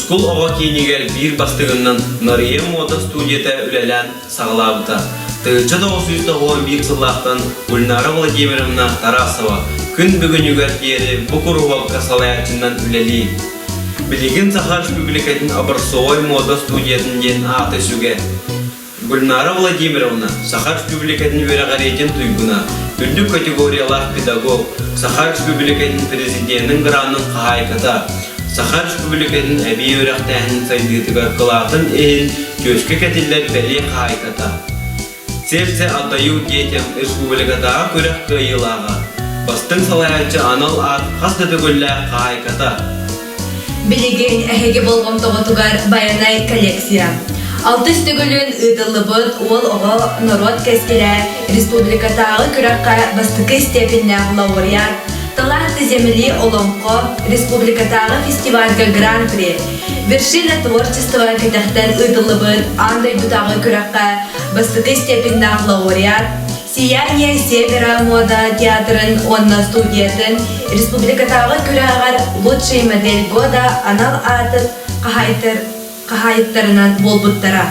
Tuskul oğa kiyiniger bir bastığından Nariye Moda Studiyete ülelen sağlabıta. Tığınca 911 yıllardan Gulnara Vladimirovna Tarasova gün bugün yügertiyeri bu kuruvalka salayatından üleli. Biligin Saha Республикатын Образцовой Moda Studiyetinden atı süge. Gulnara Vladimirovna Saha Республикатын üyereğariyeten tuyguna Ürdük kategoriyalar pedagog, Сахар Республикасының президентінің гранын қағайқата, Сахар Республикасының әбей өрәқтәхінің сайдығытыға қылатын әйін көшкі кәтілдер бәле қағайқата. Серце атайу детям республикатаға көрәк қайылаға, бастың салаячы анал ат қастаты көлі қағайқата. Билеген әхеге болғым тоғытуғар баянай коллекция. Алтыс түгілін ұйдылыбыд ол оғы народ кәскелі республикатағы күраққа бастықы степенне лауреат, таланты земли олонқо республикатағы фестивальға гран-при, вершина творчества кәтәқтен ұйдылыбыд андай бұтағы күраққа бастықы степенне лауреат, Сияние Севера мода театрын онна студиятын республикатағы күрағар лучший модель года анал атып қағайыттарынан болбуттара.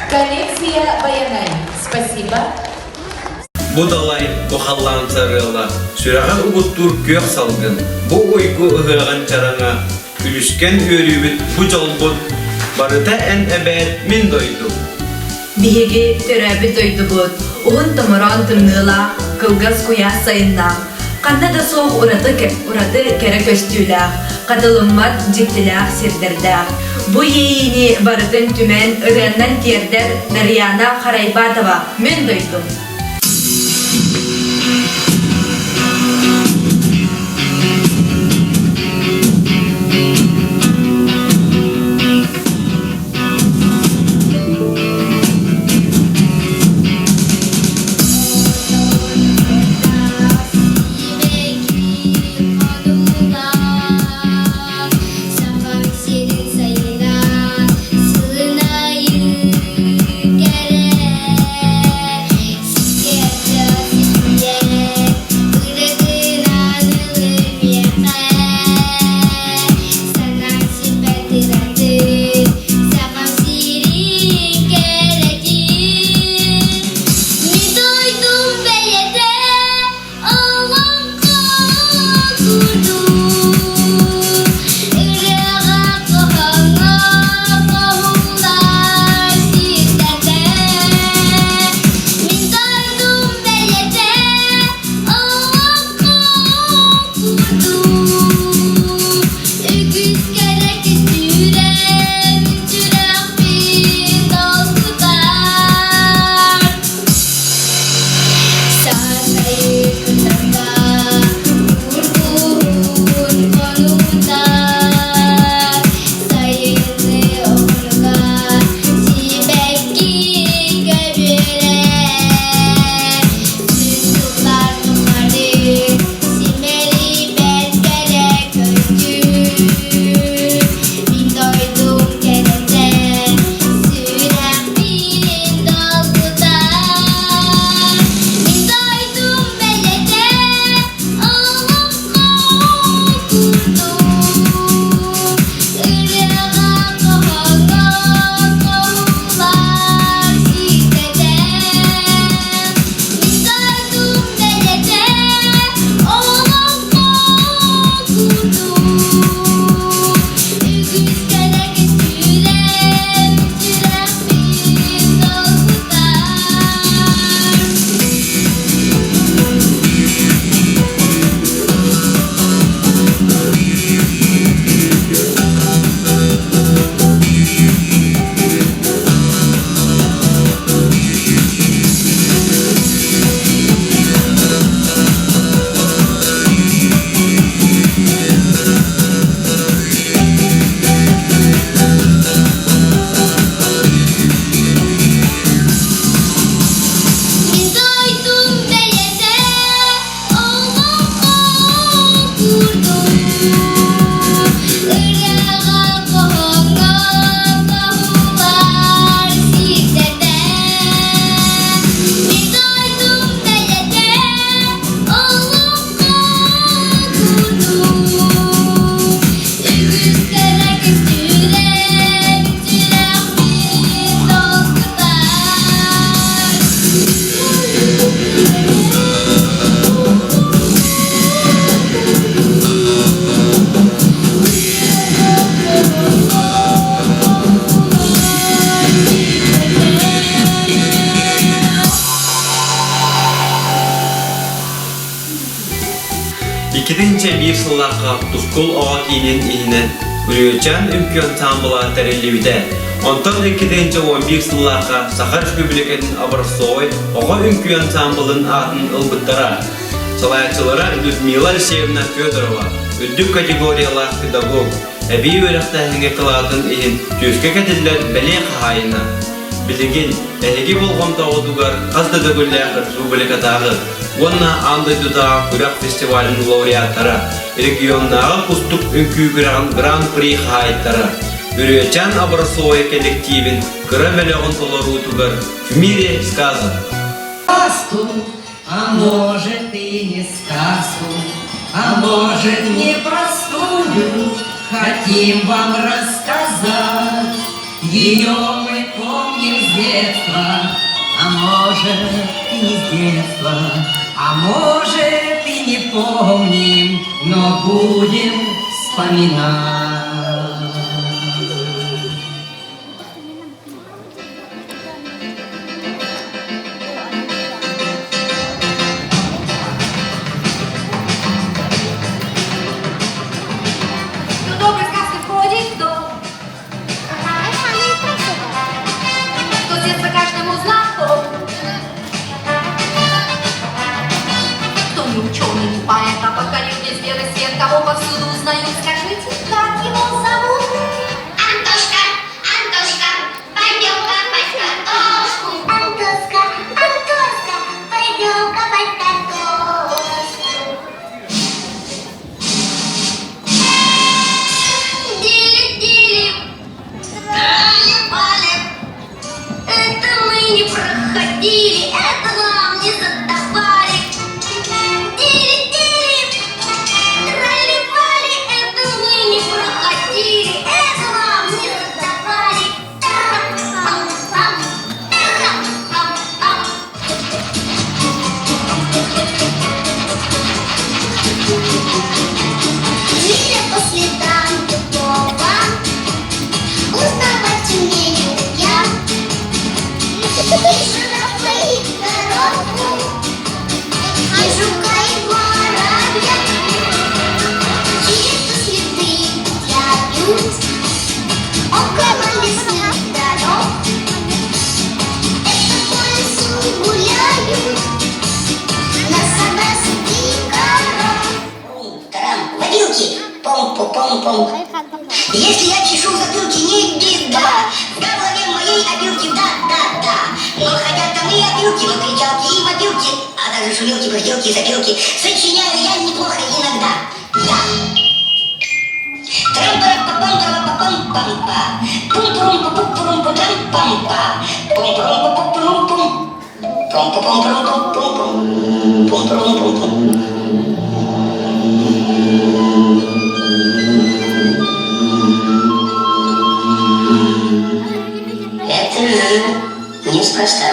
Коллекция баянай. Спасибо. Будалай бухаллан сарыла, сүрәгән угуттур көк салгын. Бу ойку ыгыган чараңа, күлүшкән өрүбүт бу жолбут, барыта ән әбәт мин дойду. Биһиги төрәбі дойдубут, уғын тымыран тымныла, кылгас куя сайынна. Қанда да соғ урады кәрі көстүләк, қадылыммат жиктіләк сирдердәк. Бу ейini барытын түмен ырыаннан тердер Дарьяна Харайбатова мен дойдум. Sığınayım kere, bir sıllarga tuskul oğa kiyinin ihine Ürüyöçen ülke ansambıla terellibide. Ondan 2-11 sıllarga Sakar Respublika'nın Abrasoy oğa ülke ansambılın adını ılbıttara. Salayatçılara Людмила Алексеевна Федорова, üddük kategoriyalar pedagog, ebi öğretmenliğe kıladın ihin tüzke kediler beli kahayına. Bilgin, ehegi bolğamda odugar qazda da güllәр Respublikadağı, Onna Андайдуда Күрәк фестивалінің лауреаттары, региондағы пустук үңкүй Гран При хайттары, Үречан Образцовый коллективин кыра миллион толору тугар в мире сказок. Сказку, а может и не сказку, а может непростую, хотим вам рассказать. Ее мы помним с детства, а может и не с детства, а может и не помним, но будем вспоминать. Поэта покорил весь белый свет, кого повсюду узнают, скажите, как его зовут? Антошка, Антошка, пойдем-ка пать картошку. Антошка, Антошка, пойдем-ка пать картошку. Дили-дили, трали-вали, это мы не проходили, это вам не задавали. Если я чешу затылки, не беда. В голове моей опилки, да. Но хотят ко мне опилки, но кричалки и мобилки, а также шумелки, пыхтелки, запилки сочиняю я неплохо иногда. Да. Трам-пара-па-пам-пара-па-пам-пам-па. Пум-пурум-пу-пум-пурум-пу-трам-пам-па. Пум-пурум-пу-пум-пурум-пум. Пум-пум-пум-пум-пум-пум. Пум-пурум-пум-пум. Это неспроста.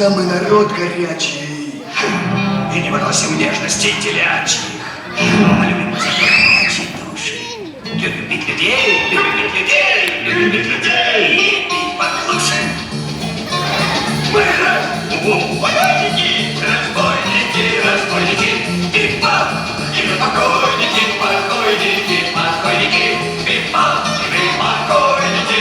Мы народ горячий и не выносим нежностей телячьих, но любим собачьи души, любим бить людей, любим бить людей и пить поклуши. Мы разбойники, пип-пап, и мы покойники, пип-пап, и мы покойники.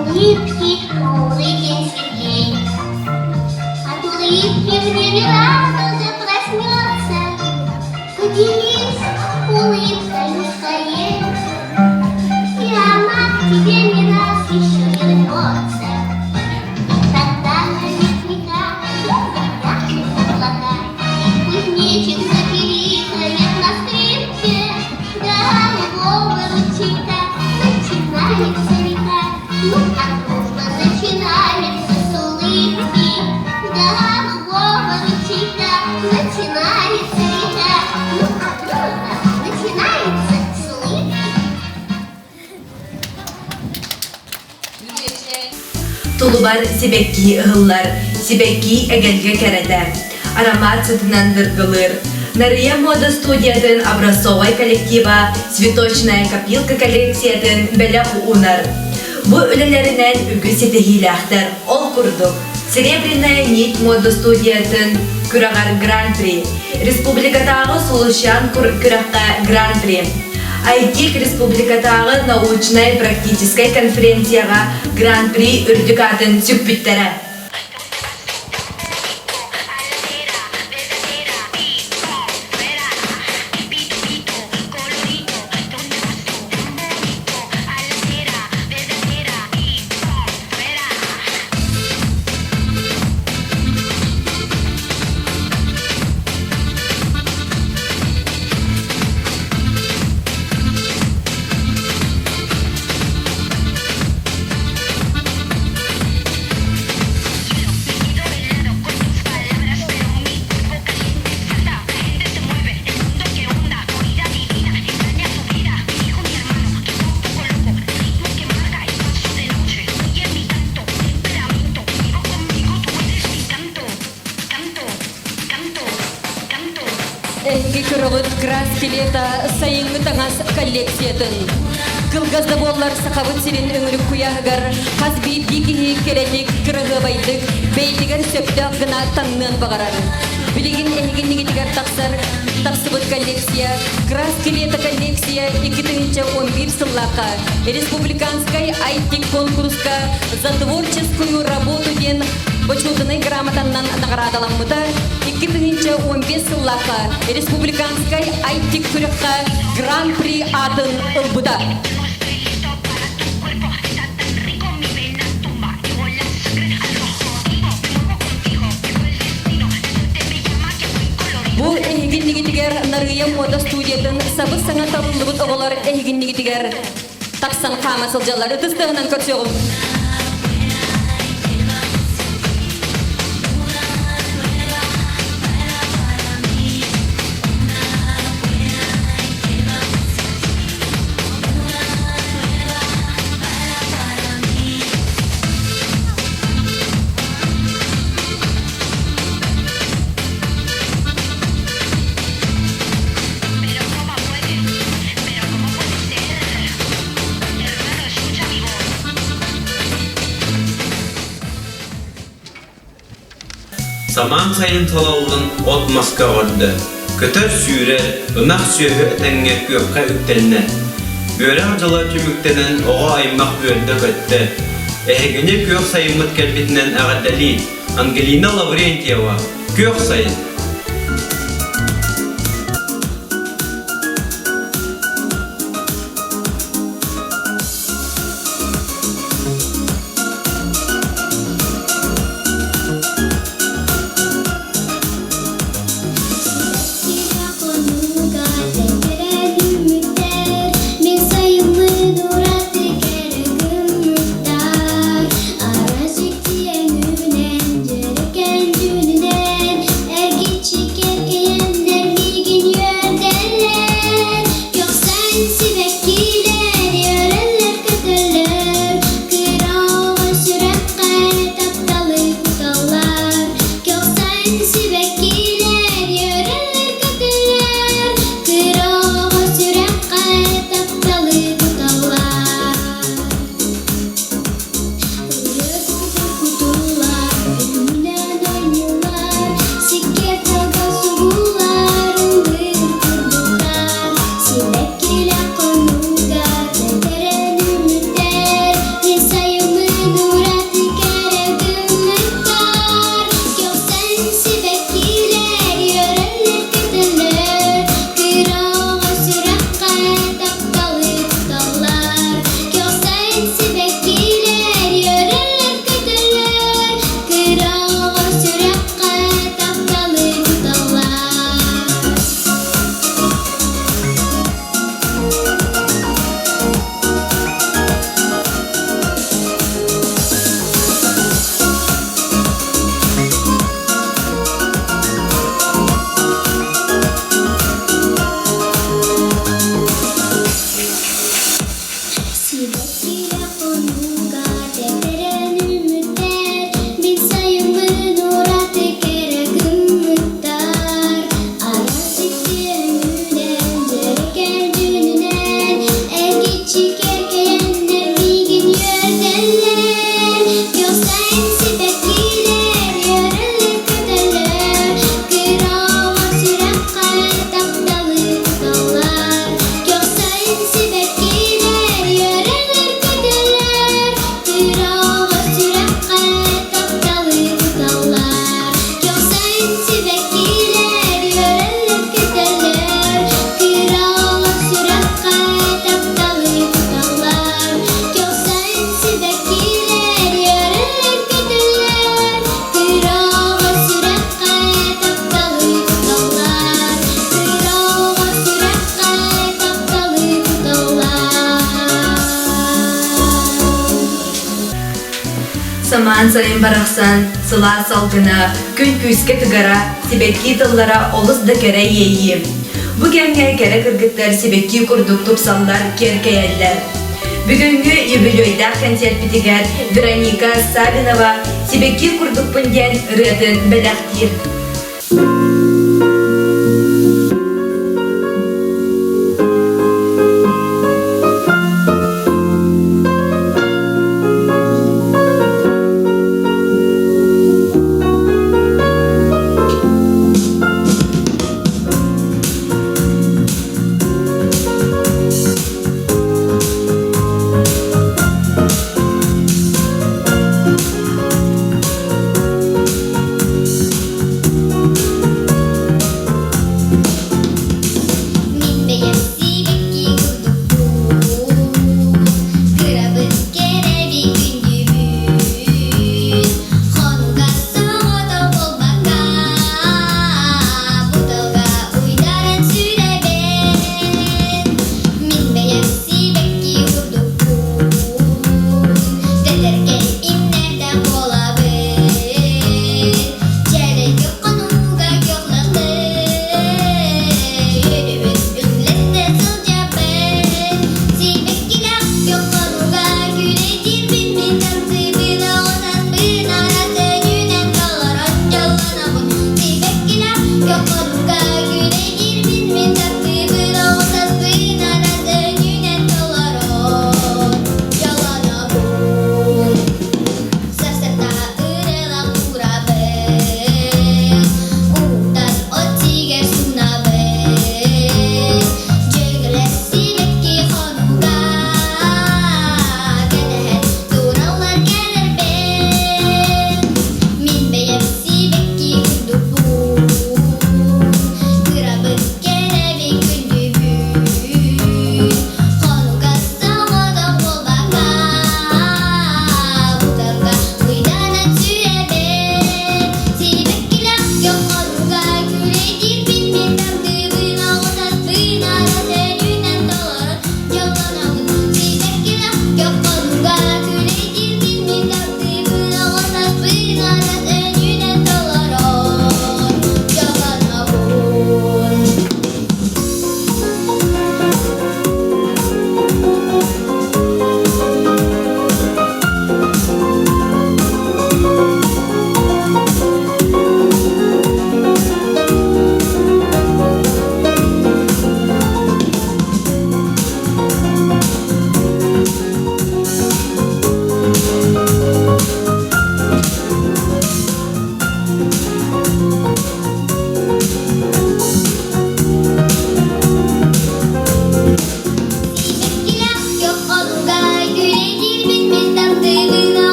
Улыбки, хмурый день Сергей. От улыбки в небе уже проснется. Где улыбка лихая. И она к тебе не раз еще вернется. И тогда наверняка ярче облака. И кузнечик запиликает на скрипке. До голубого ручейка начинается река. Ну, а дружба начинается с улыбки. До голубого ручейка начинается река. Ну, а дружба начинается с улыбки. Тулубар сибекки ығыллар, сибекки әгелге кәрәді. Аромат сытынан дыргылыр. Нария мода студиядын образцовай коллектива «Цветочная копилка» коллекциядын бәлі уунар. Бу үлелерінен үгі сетехиләқтер ол күрдік. Серебряная нить мода студиядын күрағар гран-при. Республикатағы Сулышан күраққа гран-при. Айтик республикатағы научной практической конференцияға гран-при үрдік атын сүкпіттері. Энги күрігіт краски лета сайынғы таңас коллекциятын. Кылгазды боллар сақабыт сирен өңірік куяғығар, қазби бекігі керетік күрігі байдық, бейтігер сөпті ғына таңнын бағарар. Білеген әйген негетігер тақсыбыт коллекция, краски лета коллекция 2011 сыллақа, республиканскай айтик конкурска за творческую работу ден почетный грамотаннан наградаланмыта 2015 сыллақа республиканскай айтик күріққа гран-при атын ылбыда. Бұл әйгіннігітігер Нария мода студиядың сабы саңа табылыбыт оғылар әйгіннігітігер тақсан қамасыл жалары тұстығынан көрсеғым. Saman sayın talaulun ot maska ordu. Kötör sürel, ınak söhü ötenge köpka üttenine. Göre acılar tümüktenen oğa aymaq börde kötte. Ehegine kök sayımıt kelbitinden ağadali. Angelina Lavrentieva, kök sayın. Ergi Saman sayın baraksan, sıla salgına, gün küske tıgara, sibetki tıllara oluz da kere yeyim. Bu gemge kere kırgıtlar sibetki kurduk tupsallar kerkeyeller. Bugünkü юбилейда konser bitiger Veronika Sabinova sibetki kurduk bungen rıdın belaktir.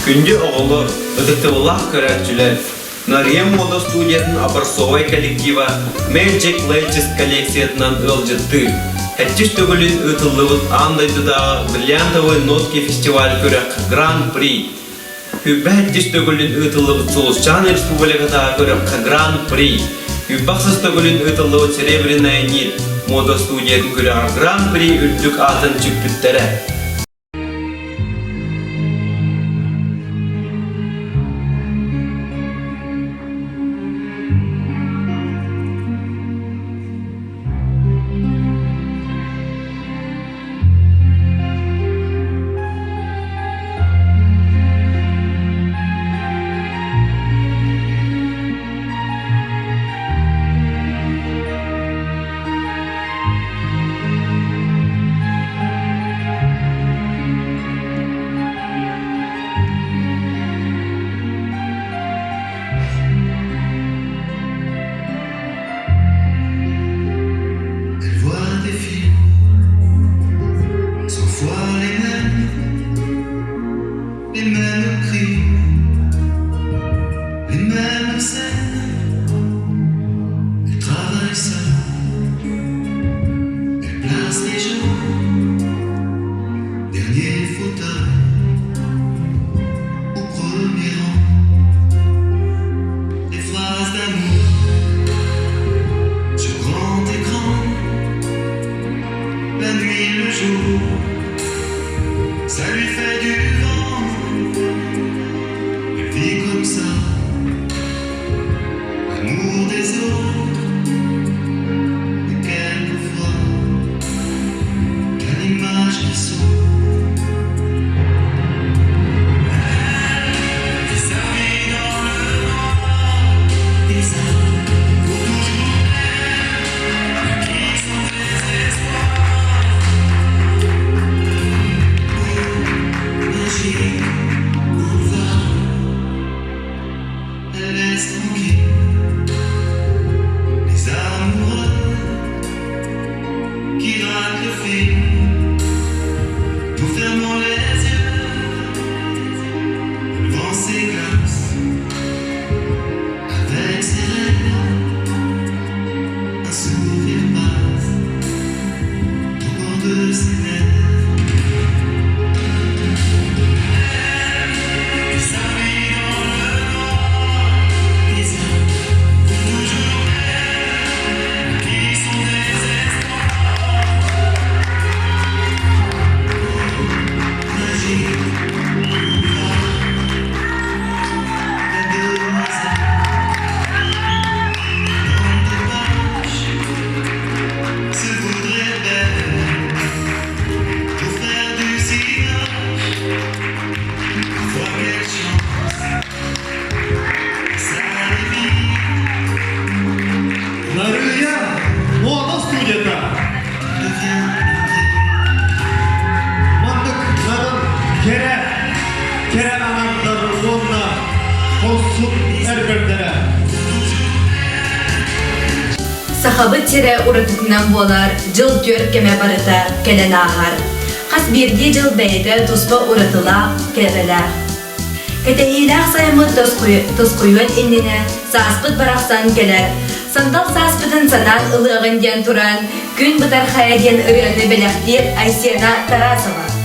Күнде оғылы, ұдықтылық көрәтчілер, Нария мода студияның Абарсовай коллектива Magic Latest коллекциятынан ылжытты. Әттіш төгілін ұтылығын андайдыдағы бриллиантовый нотки фестиваль көрәк Гран-при. Хүббі әттіш төгілін ұтылығы Солышчан республикадағы көрәк Гран-при. Хүббақсыз төгілін ұтылығы Серебряная нит мода студияның көрәк Гран-при үлдік атын чүппіттері. Ahabıt tire uratıknan bolar, jıl tör keme barıta kelen ahar. Kas birdi jıl beyde tuspa uratıla kereler. Ketehilak saymı toskuyun innine saspıt baraksan keler. Sandal saspıtın sanan ılığın diyen turan, gün bıtar haya diyen ırığını belektir Aysena Tarasova.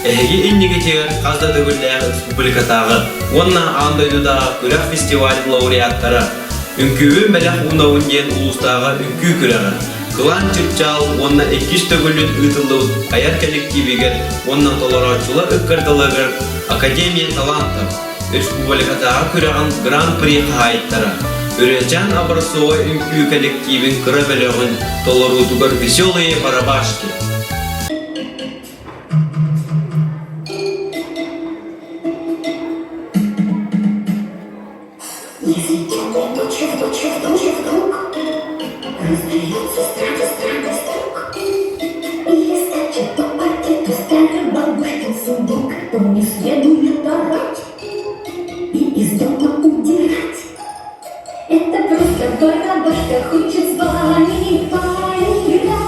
Ehegi innigi tiger Kazda Dögüller Respublikatağı Onna Andoydu'da Külah Festival laureattara Ünküvü Melek Unavun diyen ulustağı ünkü külağı Kılan Çırçal Onna 200 Dögüllün ıtıldığı ayar kolektiviger Onna toleraççılar ıkkırdılığır Akademiya Talantı Respublikatağı külağın Grand Prix hayittara Üreçen Abrasova ünkü kolektivin kırabelağın Tolarutugar Veselые Барабашки Если темной ночью вдруг раздается странный стук, или скачет по паркету старый бабушкин сундук, то не следует орать и из дома удирать. Это просто барабашка хочет с вами поиграть.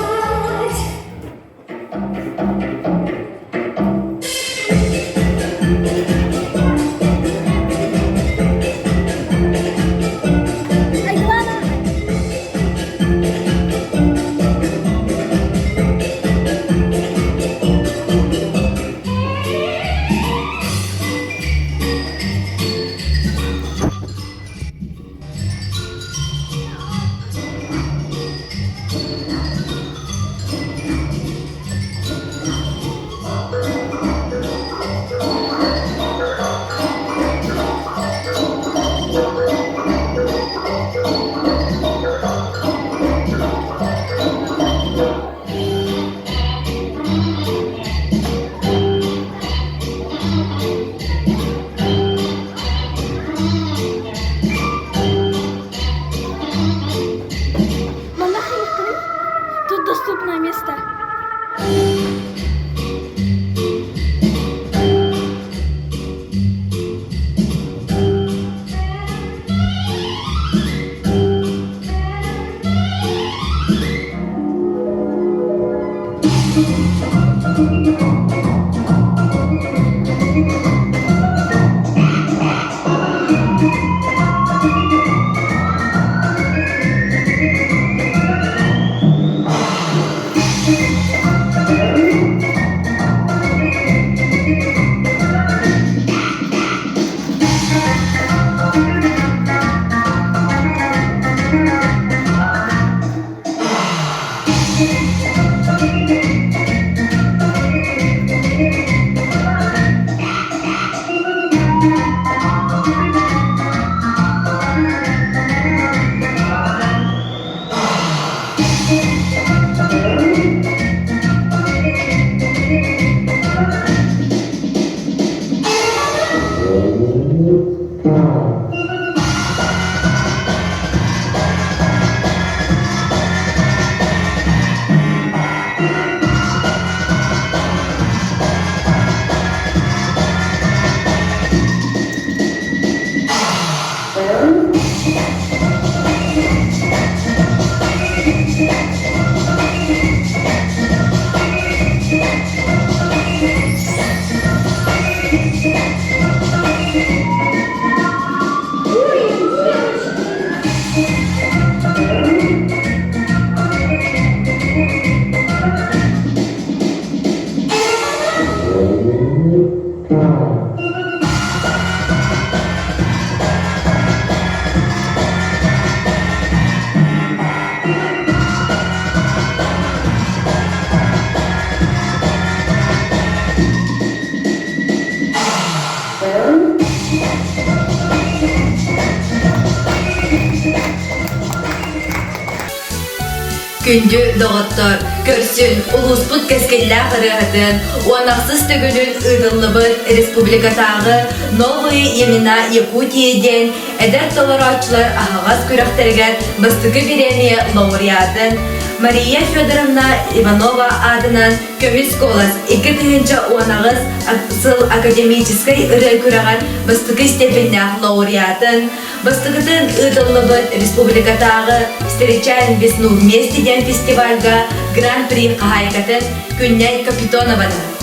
Күндү доғыттыр, көрсін улуспут кескеллә қырығытын, уанақсыз түгілін ұдыллыбыт республикатағы новые имена Якутияден әдәр толоратчылар ағағаз күріқтергер бастығы премия лауреатын Мария Федоровна Иванова адынан көміс колас 2-тігінші уанағыз сыл академической ұры күраған бастығы степеннях лауреатын бастығытын ұдыллыбыт республикатағы «Встречаем весну вместе» ден фестивальга гран-при қағайқатын Күннәй Капитонованы.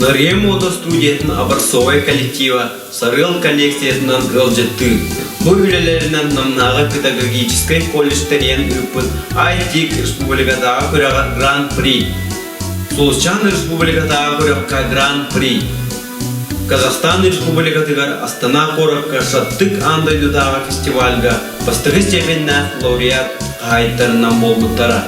Нария мода студиятын образцовый коллектива Сарыл коллекциясынан ылжытты. Бұл үлелерінен намнағы педагогический колледжтерен үппін IT республикадағы көріға гран-при. Солчан республикадағы көріға гран-при. Казахстан республикатығар Астана қорыққа шаттық андайдыдағы фестивальға бастығы степеннә лауреат қайттарынан болбыттара.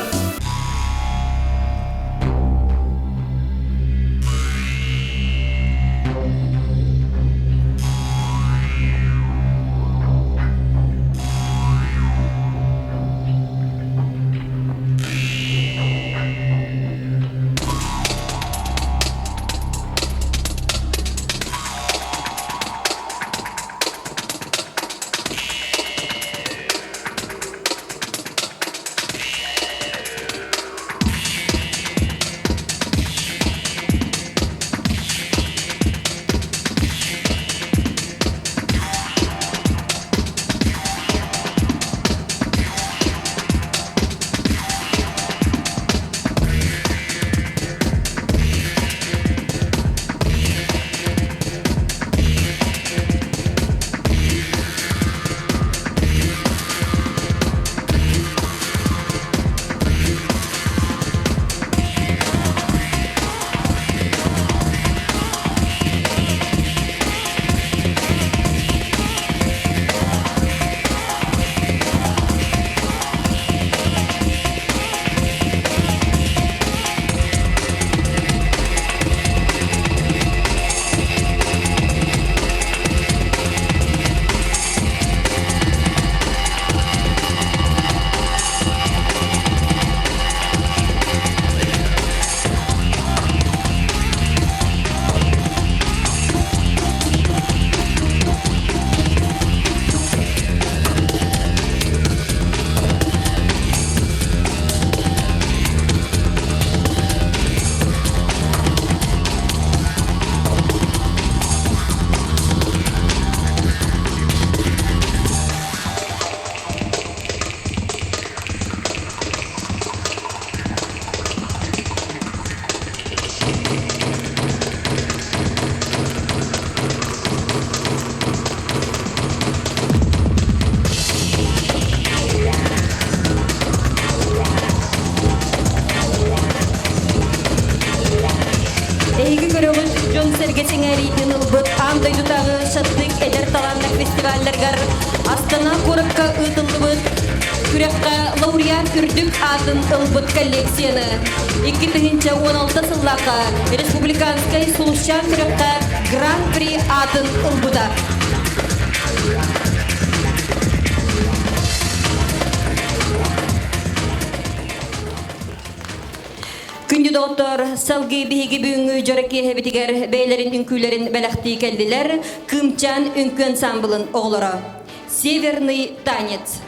көрөгүн жон сергесеңери ынылбыт андай дутагы шаттык эдер таланнак фестивальдергар Астана коракка ытылбыт күрекка лауреат үрдүк атын ылбыт коллекцияны 2016 сыллака республиканскай сулушчан күрекка гран-при атын ылбыта. Күнді доктор салғы биһиги бүгүнгү жоракки хебитигер бейлерин үнкүлерин белахти келдилер. Кымчан үнкү ансамблын оғлары. Северный танец.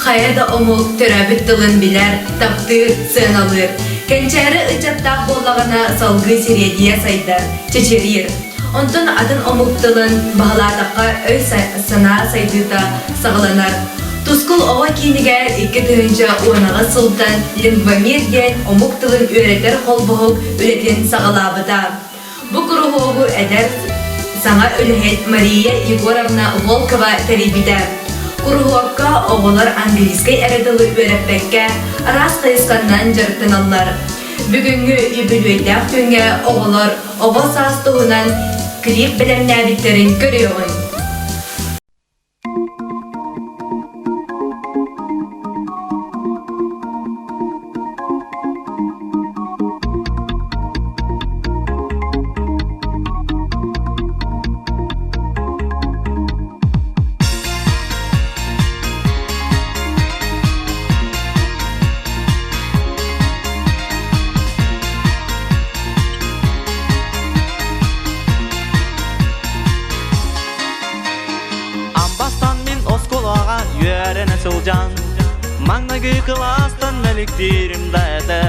Hayada omul törabit dılın biler, taptır, sığın alır. Kençarı ıçattaq bollağına salgı sirediye sayda, çeçerir. Ondan adın omuk dılın bağlardaqqa öy sana saydıda sağlanar. Tuskul ova kiniger 2. onağı sıldan lingvamir gen omuk dılın öğreter kolbuğuk ületen sağalabıda. Bu kuruhuğu eder sana ülhet Maria Yegorovna Volkova teribide. Kuruhuakka oğular Angeliskay eredalı öğretbekke aras kayıskandan jartınallar. Bugünkü übülüydek tünge oğular ova sastığınan klip bilemnäbitlerin görüyorun. Маңнагы кластан мәліктірім дәді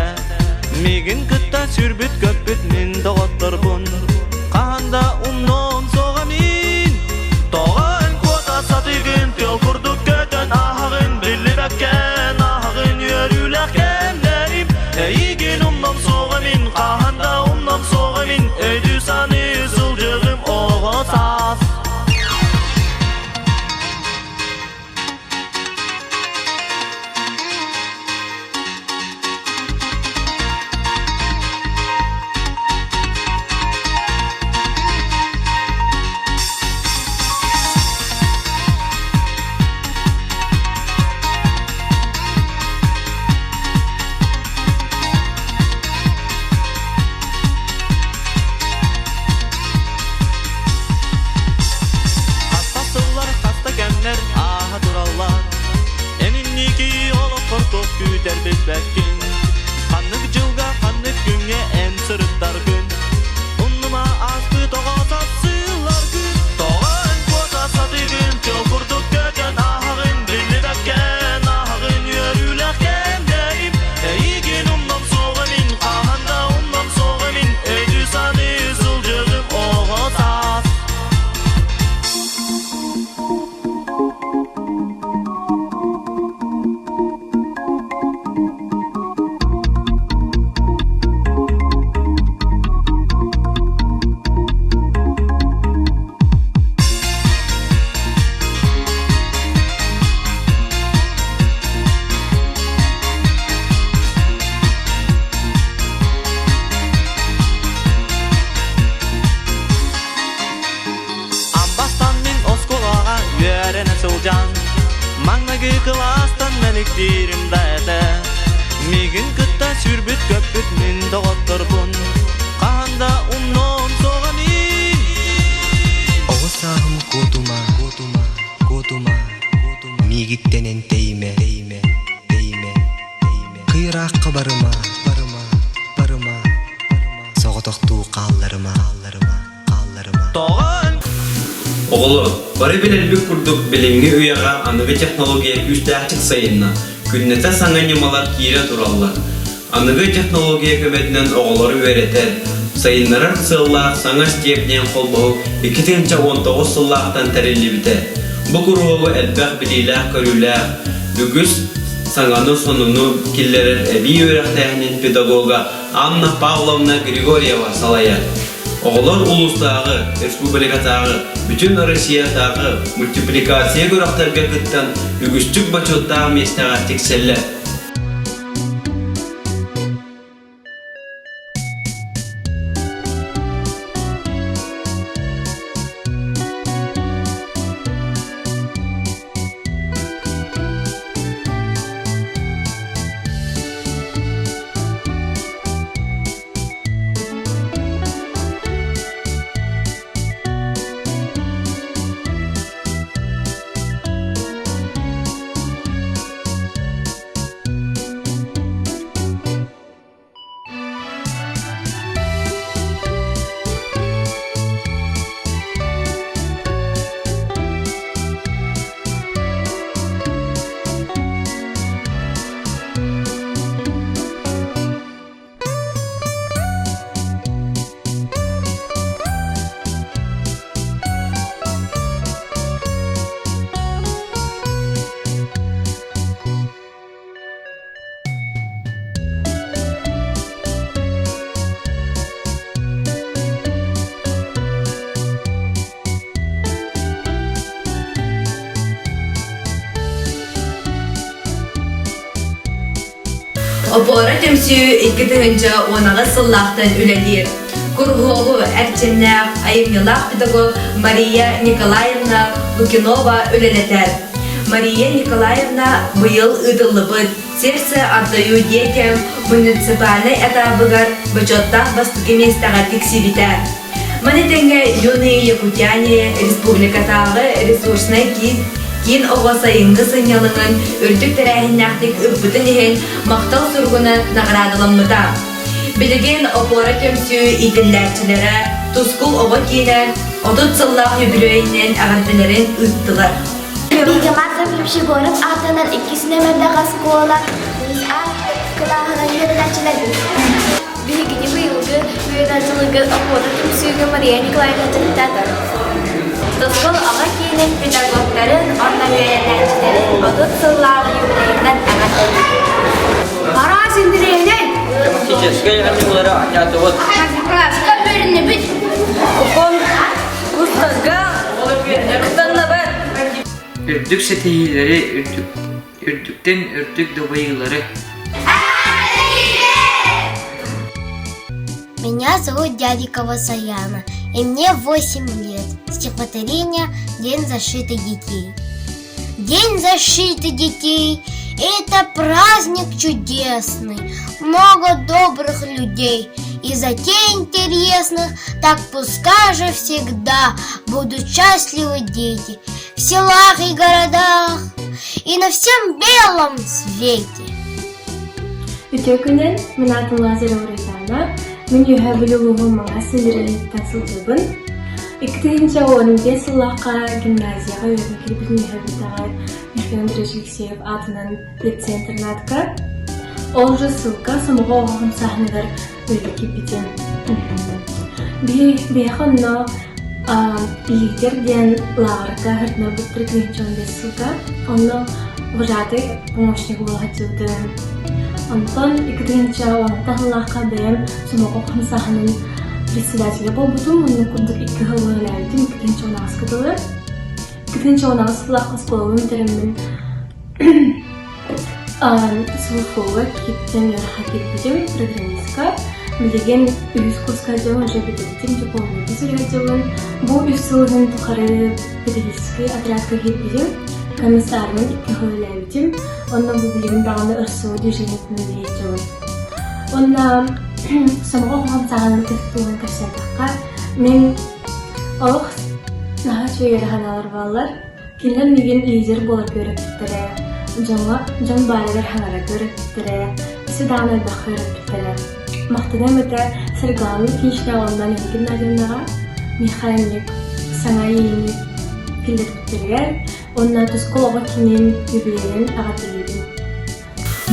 Мегін күтті сүрбіт көпбіт мен доғыттырбын Қағанда ұмнон соғамин Тоғын қота сатығын Тел күрдік көтін ағын Білі бәккен ағын Өрілі кәмдәрім Ейген ұмнон соғамин Қағанда ұмнон соғамин Өйді саны сылжығым оғысас Қанық жылға қанық күнге ән сұрыттар күн Ұнныма асты тоғаса сыйлар күн Тоғын қоса сатығын Тел күрдік көтен ағын Білі бәккен ағын Өрілі кәмдәрім Ейген ұмнан соғымын Қағанда ұмнан соғымын Өйді саны сылжығым оғысас Маңнагы кластан мәліктірім дәді Мегін күтті сүрбіт көпбіт мен доғыттырбын Қағанда ұмнон соғамин Оғысағым котума Мегіттенен тейме Қиыраққа барыма Соғытықту қалларыма Тоғын Оғылы, бары білелбік күрдік білімгі ұяға анығы технология күстәқтік сайынна, күннеті саңанемалар кейлі тураллар. Анығы технология көмәтінен оғылары өретер, сайынларар сыллақ саңа степнен қол бұғы 2019 сыллақтан тәрелі бітер. Бұл күрғығы әлбәқ білейләқ көріләқ, бүгіс саңаны сонуну келлерер әбей өрәқтәғінен педагога Анна Павловна Григорьева салаяр. Оғылар улустағы, республикатағы, бүтін Россиятағы мультипликация көріқтарға күттен үгістік бачоттағы местаға текселі. Опора темсі 2-10 сыллақтан үлелер. Кургогу әрченнәқ, айымелақ педагог Мария Николаевна Лукинова үлелетер. Мария Николаевна быйыл ыдылыбыт, сердце отдаю детям муниципальный этабыгар бачоттақ бастығы местаға тексибитер. Манетенге юные якутяне республикатағы ресурсный кин оғасайынғы сынялығын үрдік тәрәхіннәқтік үппітін ехен мақтал сұрғыны нағырадылымыда. Білген опора көмсі итілләрчілері тұскул оға кейінен 30 сыллақ юбилейінен ағардыларын үттілер. Пшегоров атынан иккисине мәрдәгә скола. Biz клахана йөрәчләр. Бигини быелгы быелгы апода тümsüge Мария Николаевна Тәттәр. Тоскол ага киенен педагогтарын, онда бәяләчләрен, одут сыллары юбилейнән әгәтәле. Кара синдирәйдән. Техническая ягънилары атятыгыз. Класска берне бит. Укон кустага кытаннабар. Үрдүк сетейлери, үрдүктен үрдүк добайылары. Меня зовут Дядикова Саяна, и мне 8 лет. Стихотворение «День защиты детей». День защиты детей – это праздник чудесный, много добрых людей и затей интересных, так пускай же всегда будут счастливы дети в селах и городах и на всем белом свете. Ütükünden Minatın Lazera Uretana, min yuhabuluğumu mağa sinirlenip tasıldıbın. 2015 yıllıqa gimnaziyaga öğrenkili bizim yuhabitağa Ülken Alexeyev atынан лице-интернатка. Ол же ссылка самого оғым сахнығыр өлікі бітен. Бейхонно лидерден лағырға ғыртна бұттыр 2015 ссылка. Онно вожатый помощник болға жылдың. Антон 2010 yıllıqa дайым самого оғым сахнын председателі болбудum. Оны күрдік 2 жыл өйләйдім 2010 кыдылы. 2010 yıllıqa сколовым теремін сылфуға кеттен өріға кетпедім программистка. Білеген үйіз курска жауын уже бедеттім дипломны бізірге жауын. Бұл үз сылығын тұқары педагогический отрядқа кетпедім. Комиссармын 2 жыл өйләйдім. Онна бұл білеген дағаны ұрсуы движениетінің дейт жауын. Онна самға оған сағанын кәфтуын көрсетаққа мен оқ наға чөйері ғаналар балар. Келден меген лидер болып көріптірі. Жон байлар хаңара көріптірі. Седаны бақ көріптірі. Мақтыдан өті сырғанын кеншіне ондан еңген наденнаға механик, саңа еңі келдірптірген. Онна тұсколығы кенен юбилейін ағатылейдің.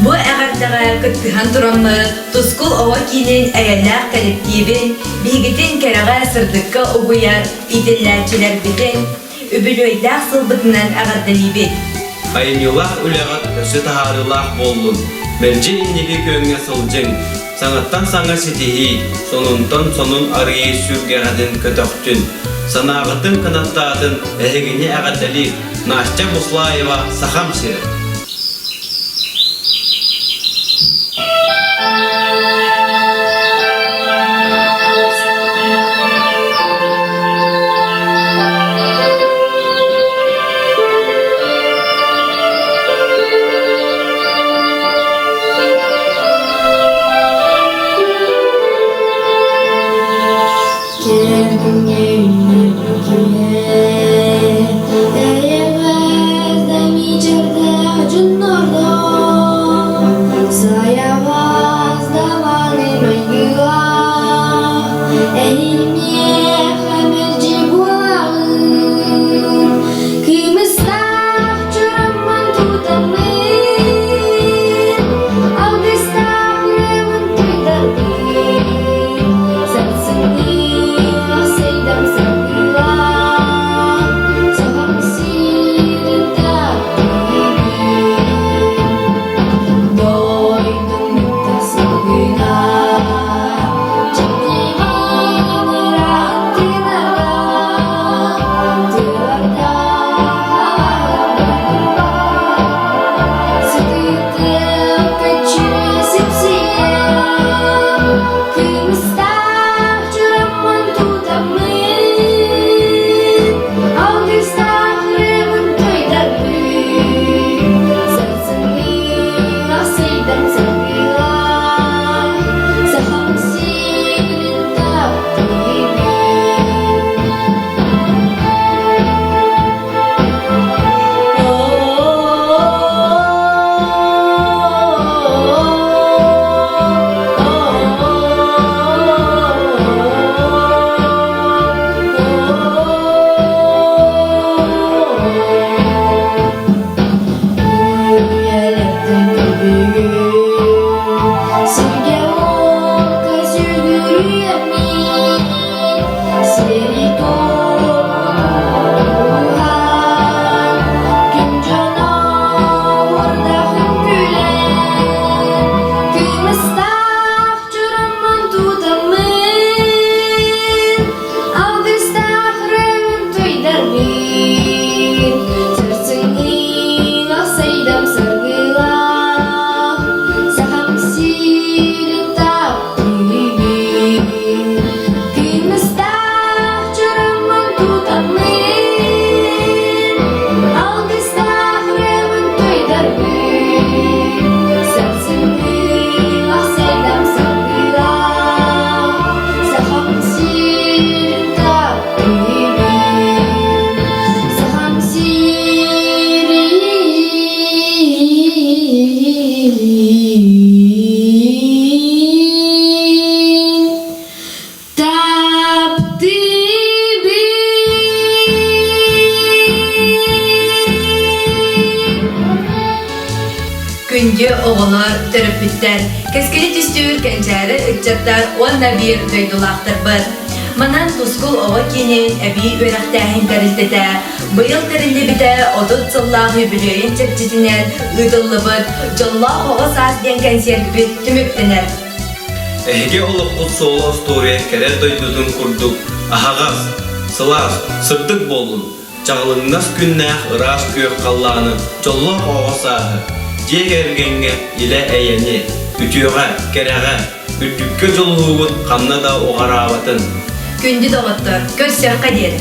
Бу әгәрдәгә көттіған тұрамы Тускул ова кейінен әгәлләр коллективін бейгітін кәрәгә сырдыққа ұғыяр ителләчілер бітін үбілөйләк сылбытынан әгәрдәлейбет. Айнюлар үләғат өсі тағарылақ болдun. Мәрджі иннеге көңе сылжың. Саңаттан саңа сетейі, сонунтан сонун арыйы сүргәғадын көтөқтүн. Санағытын қанаттадын әгіне әгәрдәлі Настя Буслаева сахам сері. Замечательно. билин тапты Күнде оғылар, түріппіттер, кәскелі түстүр кәнчәрі үтчаттар онна бір дөйдулақтыр бір. Манан тускул оға кенен әбі өрақтәхін тәрілтеті. Бұйыл тәрілі біті отут сыллағы бүлейін чепчетінен ұйдылы бұд, жолла оға сас ден консерт бүт түміктінер. Әйге олық құт солы остория кәрі дойдудың күрдік. Ахағас, сылас, сырдық болын. Жағылыңнас күннәқ ұраш көк қалланы, жолла оға сағы. Жек әргенге иле әйені, үтіуға, кәрәға, үттікке жолуғыт қанна да оғарабатын. Күнді доғыттыр, көз сөрқа деді.